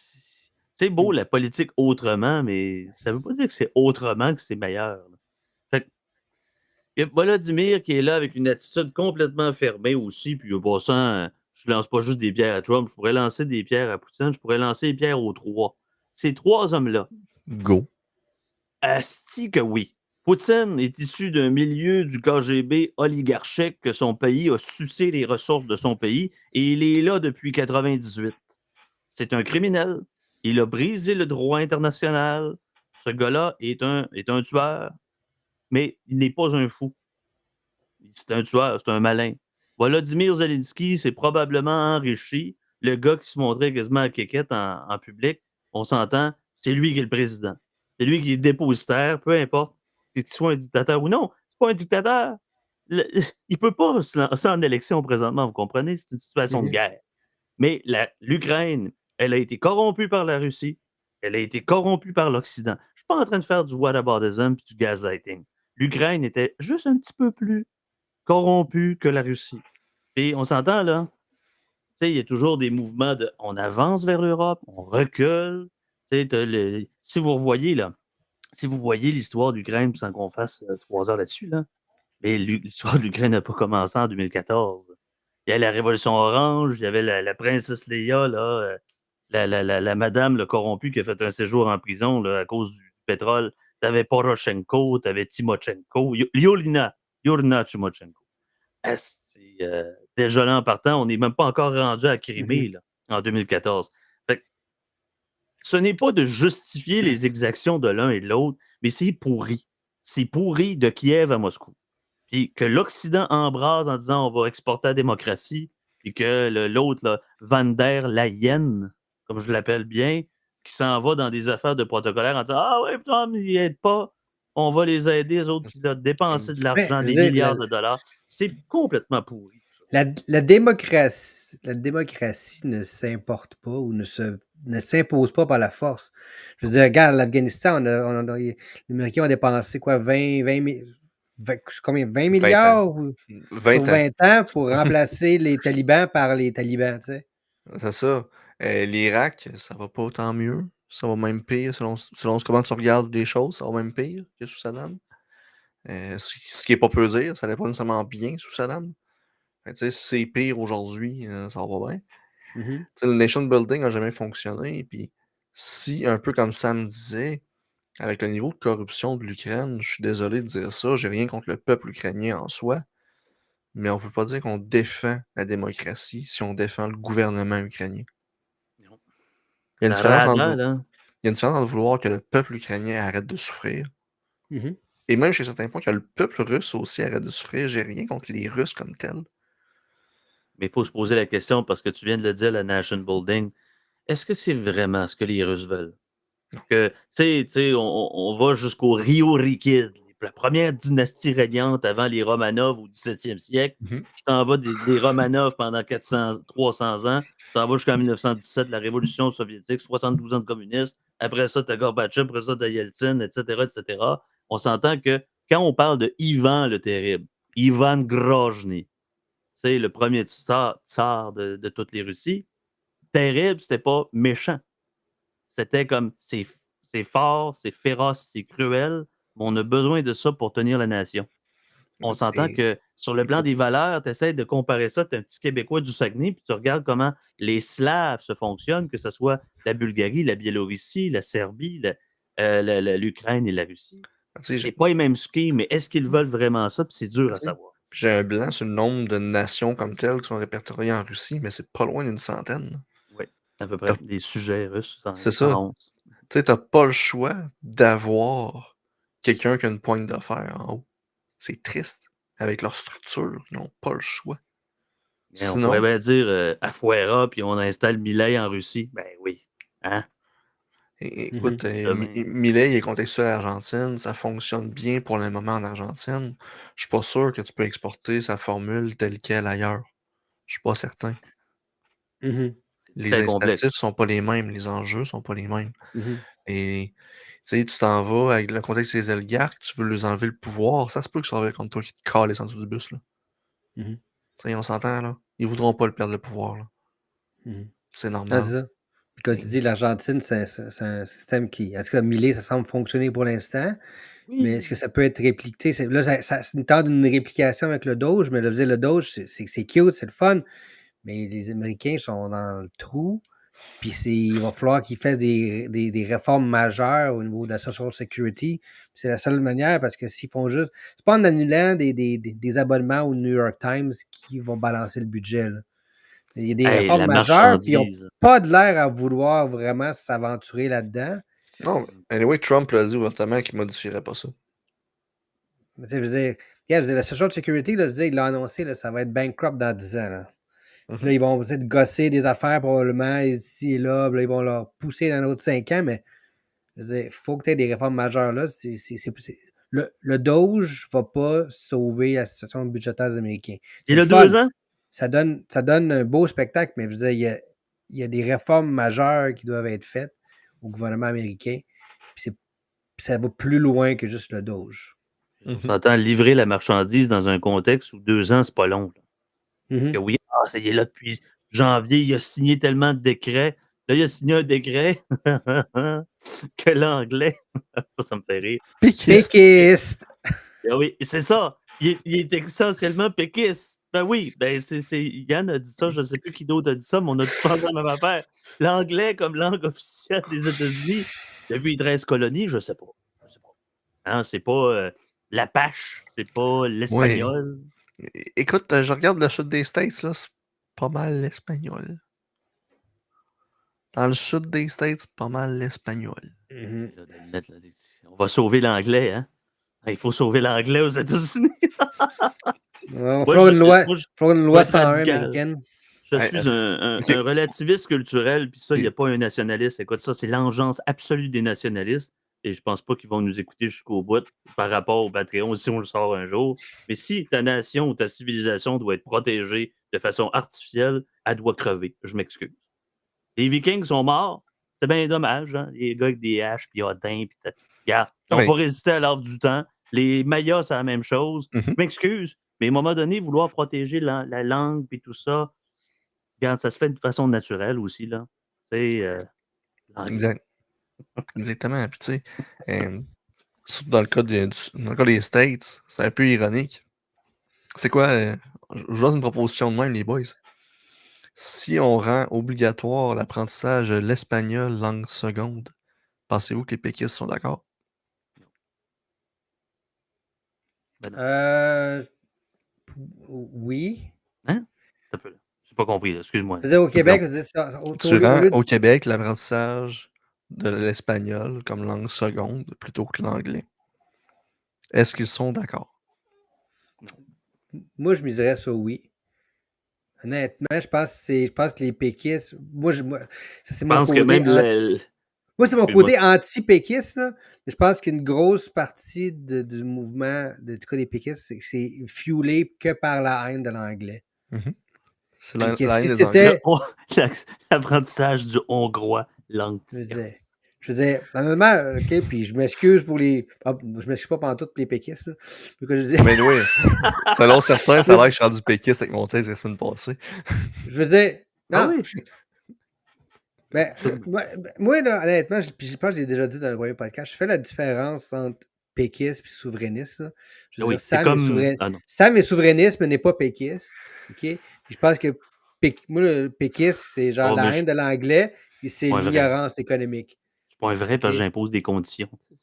c'est beau la politique autrement, mais ça veut pas dire que c'est autrement que c'est meilleur. Là. Fait que, il y a Volodymyr qui est là avec une attitude complètement fermée aussi, puis en passant, je lance pas juste des pierres à Trump, je pourrais lancer des pierres à Poutine, je pourrais lancer des pierres aux trois. Ces trois hommes-là, Go. asti que oui. Poutine est issu d'un milieu du KGB oligarchique que son pays a sucé les ressources de son pays et il est là depuis 98. C'est un criminel. Il a brisé le droit international. Ce gars-là est un tueur, mais il n'est pas un fou. C'est un tueur, c'est un malin. Volodymyr Zelensky s'est probablement enrichi. Le gars qui se montrait quasiment à kékette en public, on s'entend, c'est lui qui est le président. C'est lui qui est dépositaire, peu importe qu'il soit un dictateur ou non. C'est pas un dictateur. Le- il peut pas se lancer en élection présentement, vous comprenez? C'est une situation de guerre. Mais l'Ukraine, elle a été corrompue par la Russie. Elle a été corrompue par l'Occident. Je ne suis pas en train de faire du whataboutism et du gaslighting. L'Ukraine était juste un petit peu plus corrompue que la Russie. Et on s'entend, là. Tu sais, il y a toujours des mouvements de on avance vers l'Europe, on recule. Tu sais, si vous revoyez, là, si vous voyez l'histoire d'Ukraine, sans qu'on fasse 3 heures là-dessus, là, mais l'histoire de l'Ukraine n'a pas commencé en 2014. Il y a la Révolution orange, il y avait la princesse Leia, là, la madame le corrompue qui a fait un séjour en prison là, à cause du pétrole. Tu avais Poroshenko, tu avais Timochenko, Yolina Timochenko. Déjà là en partant, on n'est même pas encore rendu à Crimée là, en 2014. Fait que ce n'est pas de justifier les exactions de l'un et de l'autre, mais c'est pourri. C'est pourri de Kiev à Moscou. Puis que l'Occident embrase en disant on va exporter la démocratie, puis que l'autre, là, Van der Leyen, comme je l'appelle bien, qui s'en va dans des affaires de protocolaire en disant ah ouais, putain, mais ils n'aident pas, on va les aider, les autres, qui doivent dépenser de Ouais, l'argent, je des veux dire, milliards de dollars. C'est complètement pourri. Tout ça. la démocratie ne s'importe pas ou ne s'impose pas par la force. Je veux dire, regarde, l'Afghanistan, les Américains ont dépensé quoi, 20 20 ans. milliards sur 20 ans. 20 ans pour remplacer les talibans par les talibans, tu sais. C'est ça. L'Irak, ça va pas autant mieux. Ça va même pire selon comment tu regardes les choses, ça va même pire que sous Saddam. Ce qui est pas peu dire, ça allait pas nécessairement bien sous Saddam. Fait que, tu sais, si c'est pire aujourd'hui, ça va bien. Mhm. Tu sais, le nation building n'a jamais fonctionné. Puis si, un peu comme Sam disait, avec le niveau de corruption de l'Ukraine, je suis désolé de dire ça, j'ai rien contre le peuple ukrainien en soi, mais on peut pas dire qu'on défend la démocratie si on défend le gouvernement ukrainien. Non. Il y a une La différence entre, Rada, là. il y a une différence entre vouloir que le peuple ukrainien arrête de souffrir, Mhm. et même chez certains points que le peuple russe aussi arrête de souffrir. J'ai rien contre les Russes comme tels. Mais il faut se poser la question, parce que tu viens de le dire, la nation building. Est-ce que c'est vraiment ce que les Russes veulent? Non. Que, tu sais, on va jusqu'au Rio Rikid, la première dynastie régnante avant les Romanov au 17e siècle. Mhm. Tu t'en vas des Romanov pendant 300 ans. Tu t'en vas jusqu'en 1917, la révolution soviétique, 72 ans de communisme. Après ça, tu as Gorbatchev, après ça, tu as Yeltsin, etc., etc. On s'entend que quand on parle de Ivan le Terrible, Ivan Grozny, c'est le premier tsar de toutes les Russies, terrible, c'était pas méchant. C'était comme, c'est fort, c'est féroce, c'est cruel, mais on a besoin de ça pour tenir la nation. On s'entend C'est... que sur le plan Écoute, des valeurs, tu essaies de comparer ça, tu es un petit Québécois du Saguenay, puis tu regardes comment les Slaves se fonctionnent, que ce soit la Bulgarie, la Biélorussie, la Serbie, l'Ukraine et la Russie. tu sais, C'est pas les mêmes skis, mais est-ce qu'ils veulent vraiment ça? Puis c'est dur à tu sais, savoir. j'ai un blanc sur le nombre de nations comme telles qui sont répertoriées en Russie, mais c'est pas loin d'une centaine. Oui, à peu près. T'as- Des sujets russes, C'est ça. 111. Tu sais, t'as pas le choix d'avoir quelqu'un qui a une poigne de fer en haut. C'est triste. Avec leur structure, ils n'ont pas le choix. Mais on pourrait Sinon, bien dire Afuera, puis on installe Milei en Russie. Ben oui. Hein? Mhm. écoute, Demain. Milei est contextuel à l'Argentine, ça fonctionne bien pour le moment en Argentine. Je suis pas sûr que tu peux exporter sa formule telle qu'elle ailleurs. Je suis pas certain. Mhm. Les Très incitatifs complexe. sont pas les mêmes, les enjeux sont pas les mêmes. Mhm. Et tu sais, tu t'en vas avec le contexte des oligarques, tu veux leur enlever le pouvoir, ça se peut que ça va contre toi qui te calent en dessous du bus, là. Mhm. Tu sais, on s'entend, là. Ils voudront pas le perdre le pouvoir, là. Mhm. C'est Ah, normal. c'est ça. Puis comme tu Et- dis, l'Argentine, c'est un système qui, en tout cas, Millet, ça semble fonctionner pour l'instant, mais est-ce que Oui. ça peut être répliqué? Là, c'est une tente d'une réplication avec le Doge, mais le Doge, c'est cute, c'est le fun, mais les Américains sont dans le trou, puis il va falloir qu'ils fassent des réformes majeures au niveau de la Social Security. C'est la seule manière, parce que s'ils font juste... C'est pas en annulant des abonnements au New York Times qui vont balancer le budget, là. Il y a des Hey, réformes la majeures, puis ils n'ont marchandise. pas de l'air à vouloir vraiment s'aventurer là-dedans. Non, anyway, Trump l'a dit ouvertement qu'il modifierait pas ça. Mais tu sais, je veux dire, regarde, je veux dire, la Social Security, là, je veux dire, il l'a annoncé, là, ça va être bankrupt dans 10 ans. Là. Puis là, Mhm. ils vont essayer de gosser des affaires probablement ici et là, puis là, ils vont leur pousser dans l'autre 5 ans, mais je veux dire, il faut que tu aies des réformes majeures là. Le Doge ne va pas sauver la situation budgétaire des Américains. C'est Il le a fun. 2 ans? Ça donne un beau spectacle, mais je veux dire, il y a des réformes majeures qui doivent être faites au gouvernement américain. Puis ça va plus loin que juste le Doge. On Mhm. s'entend livrer la marchandise dans un contexte où 2 ans, c'est pas long. Là. Parce que Mhm. oui, ça y est là depuis janvier, il a signé tellement de décrets. Là, il a signé un décret que l'anglais, ça me fait rire. Péquiste. Péquiste! Ah oui, c'est ça. Il est essentiellement péquiste. Ben oui, ben Yann a dit ça, je ne sais plus qui d'autre a dit ça, mais on a tous pensé à la même affaire. L'anglais comme langue officielle des États-Unis depuis 13 colonies, je sais pas. Je sais pas. Hein, c'est pas l'Apache, c'est pas Oui. l'espagnol. Écoute, je regarde le sud des States, là, c'est pas mal l'espagnol. Dans le sud des States, c'est pas mal l'espagnol. Mhm. Et là, de le mettre, là, on va sauver l'anglais, hein? Il faut sauver l'anglais aux États-Unis. Il va Moi, moi, falloir une je vais loi être 101 radical. américaine. Je Hey, suis ok. un relativiste culturel, puis ça, il n'y a Ok. pas un nationaliste. Écoute, ça, c'est l'engeance absolue des nationalistes. Et je pense pas qu'ils vont nous écouter jusqu'au bout par rapport au Patreon si on le sort un jour. Mais si ta nation ou ta civilisation doit être protégée de façon artificielle, elle doit crever. Je m'excuse. Les Vikings sont morts. C'est bien dommage, hein? Les gars avec des haches, puis Odin, puis regarde, ils Ah n'ont ben, pas résisté à l'ordre du temps. Les Mayas, c'est la même chose. mhm. Je m'excuse, mais à un moment donné, vouloir protéger la langue, puis tout ça, regarde, ça se fait de façon naturelle aussi, là. Tu sais, l'anglais. Exact. Exactement. Puis tu sais, surtout dans le cas dans le cas des States, c'est un peu ironique. C'est quoi? Je vous donne une proposition de même, les boys. Si on rend obligatoire l'apprentissage de l'espagnol langue seconde, pensez-vous que les péquistes sont d'accord? Ben non. Euh, oui. Hein? Un peu, là. J'ai pas compris, là, excuse-moi. Je veux dire, au Coupe Québec, donc. je veux dire, au Tu lieu, au rends lieu de- au Québec l'apprentissage de l'espagnol comme langue seconde plutôt que l'anglais. Est-ce qu'ils sont d'accord? moi, je miserais sur oui. Honnêtement, je pense que les péquistes, ça c'est Je mon pense que côté même moi, c'est mon excuse-moi. côté anti-péquiste, là. Mais je pense qu'une grosse partie du mouvement, du cas des péquistes, c'est que c'est fuelé que par la haine de l'anglais. Mhm. C'est Puis que la si haine des Anglais. c'était, L'apprentissage du hongrois, langue je veux dire, tierce. honnêtement, OK, puis je m'excuse pour je m'excuse pas pendant tout pour les péquistes, là. Mais que je dis, Mais oui, selon certains, ça a l'air que je suis rendu péquiste avec mon texte la semaine passée. je veux dire, Ah non, oui? mais moi, là, honnêtement, puis je pense que je l'ai déjà dit dans le premier podcast, je fais la différence entre péquiste et souverainiste, là. Je veux Oui, dire, c'est comme. Ah non. Sam est souverainiste, mais n'est pas péquiste. OK? Puis je pense que moi, le péquiste, c'est genre Oh, mais la je haine de l'anglais, puis c'est suis pas un vrai. l'ignorance économique. Je suis pas un vrai parce que OK? j'impose des conditions. Il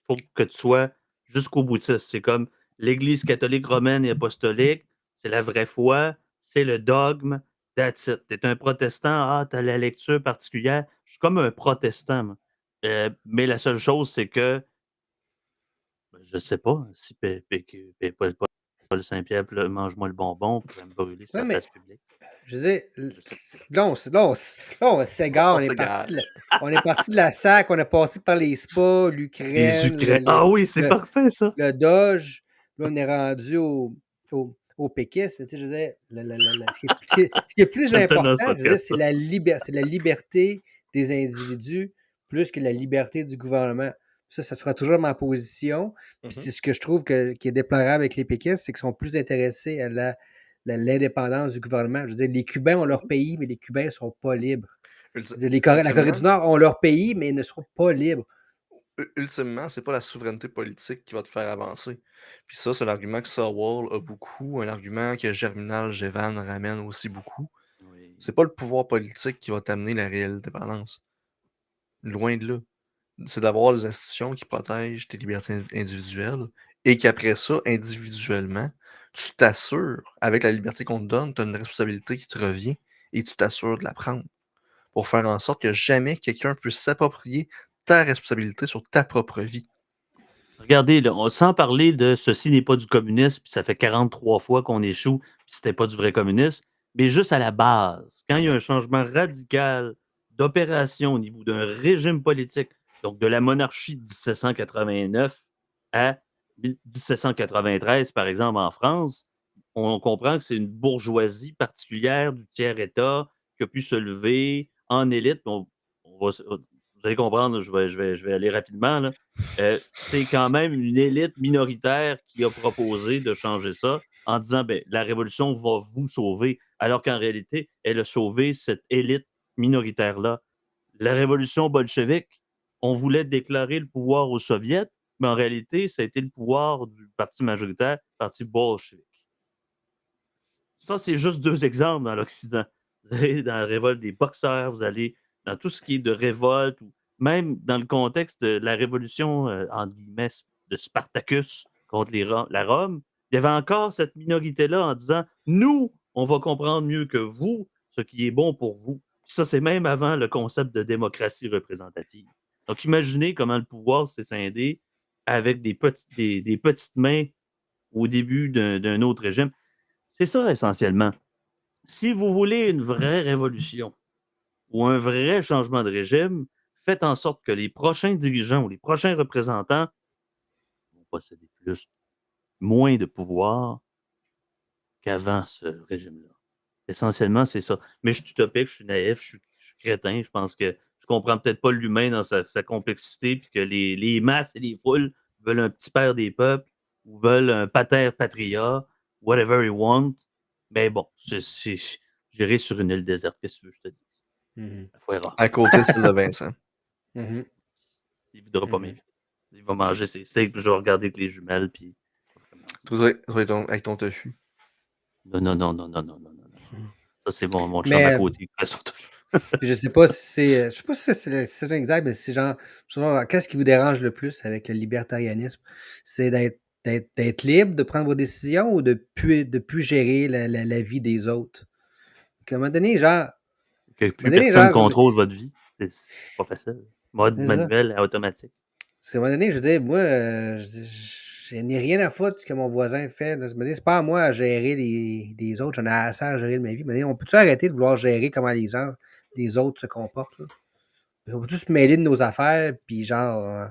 faut que tu sois jusqu'au boutiste. C'est comme l'Église catholique romaine et apostolique, c'est la vraie foi, c'est le dogme, that's it. T'es un protestant, t'as la lecture particulière. Je suis comme un protestant, moi. Mais la seule chose, c'est que je sais pas si Paul Saint-Pierre mange-moi le bonbon pourrait me brûler sur Ouais, la mais place publique. je veux dire, Je sais là, on s'égare, On s'égare. on est parti de la SAC, on a passé par les spas, Les l'Ukraine, Ukrainiens. Ah oui, c'est le, parfait, ça. le Doge. Là, on est rendu au péquisme. Mais tu sais, je veux dire, ce qui est plus J'aime tellement ce important, je veux dire, podcast. c'est la liberté des individus plus que la liberté du gouvernement. Ça sera toujours ma position. Puis c'est ce que je trouve qui est déplorable avec les péquistes, c'est qu'ils sont plus intéressés à l'indépendance du gouvernement. Je veux dire, les Cubains ont leur pays, mais les Cubains ne sont pas libres. Je veux dire, la Corée Ultimement, du Nord ont leur pays, mais ils ne seront pas libres. ultimement, c'est pas la souveraineté politique qui va te faire avancer. Puis ça, c'est l'argument que Sowell a beaucoup, un argument que Germinal Jevan ramène aussi beaucoup. Oui. C'est pas le pouvoir politique qui va t'amener la réelle dépendance. Loin de là. C'est d'avoir des institutions qui protègent tes libertés individuelles et qu'après ça, individuellement, tu t'assures, avec la liberté qu'on te donne, tu as une responsabilité qui te revient et tu t'assures de la prendre pour faire en sorte que jamais quelqu'un puisse s'approprier ta responsabilité sur ta propre vie. Regardez, là, sans parler de ceci n'est pas du communisme, puis ça fait 43 fois qu'on échoue, puis c'était pas du vrai communisme, mais juste à la base, quand il y a un changement radical d'opération au niveau d'un régime politique, donc de la monarchie de 1789 à 1793, par exemple, en France, on comprend que c'est une bourgeoisie particulière du tiers-État qui a pu se lever en élite. Vous allez comprendre, je vais aller rapidement, là. C'est quand même une élite minoritaire qui a proposé de changer ça en disant ben, la révolution va vous sauver, alors qu'en réalité, elle a sauvé cette élite minoritaire-là. La révolution bolchevique, on voulait déclarer le pouvoir aux soviets, mais en réalité, ça a été le pouvoir du parti majoritaire, le parti bolchevique. Ça, c'est juste deux exemples dans l'Occident. Vous allez dans la révolte des boxeurs, vous allez dans tout ce qui est de révolte, ou même dans le contexte de la révolution, entre guillemets, de Spartacus contre la Rome, il y avait encore cette minorité-là en disant nous, on va comprendre mieux que vous ce qui est bon pour vous. Puis ça, c'est même avant le concept de démocratie représentative. Donc, imaginez comment le pouvoir s'est scindé avec des petites mains au début d'un autre régime. C'est ça essentiellement. Si vous voulez une vraie révolution ou un vrai changement de régime, faites en sorte que les prochains dirigeants ou les prochains représentants vont posséder moins de pouvoir qu'avant ce régime-là. Essentiellement, c'est ça. Mais je suis utopique, je suis naïf, je suis crétin. Je pense que je comprends peut-être pas l'humain dans sa complexité, puis que les masses et les foules veulent un petit père des peuples ou veulent un pater patria, whatever you want. Mais bon, j'irai sur une île déserte. Qu'est-ce que tu veux que je te dise? Mhm. La foira. À côté de celle de Vincent. Mhm. Il ne voudra pas Mhm. m'inviter. Il va manger ses steaks, puis je vais regarder avec les jumelles, puis. Tout ça avec ton tofu. Non, non, non, non, non, non, non, non. Mhm. Ça, c'est mon chum à Mais côté qui fait son tofu. je sais pas si c'est. Je sais pas si c'est exact, mais c'est genre, qu'est-ce qui vous dérange le plus avec le libertarianisme? C'est d'être libre de prendre vos décisions ou de plus gérer la vie des autres? qu'à un moment donné, genre, Que plus donné, personne genre, contrôle votre vie. C'est pas facile. Mode c'est ça. manuel, automatique. C'est à un moment donné, je dis, moi, je n'ai rien à foutre de ce que mon voisin fait. Là. Je me dis, c'est pas à moi à gérer les autres, j'en ai assez à gérer de ma vie. Mais on peut-tu arrêter de vouloir gérer comment les autres se comportent? Là? On peut-tu se mêler de nos affaires, puis genre,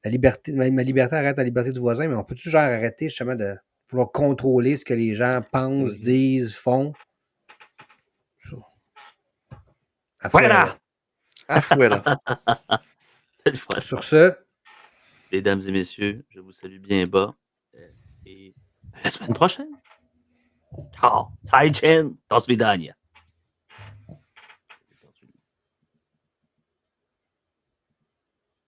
la liberté, ma liberté arrête la liberté du voisin, mais on peut-tu genre arrêter justement de vouloir contrôler ce que les gens pensent, disent, font? Voilà! Afuera. C'est le fun. Sur ce, Mesdames et messieurs, je vous salue bien bas. Et à la semaine prochaine. Ciao. Sai Chen. До свидания.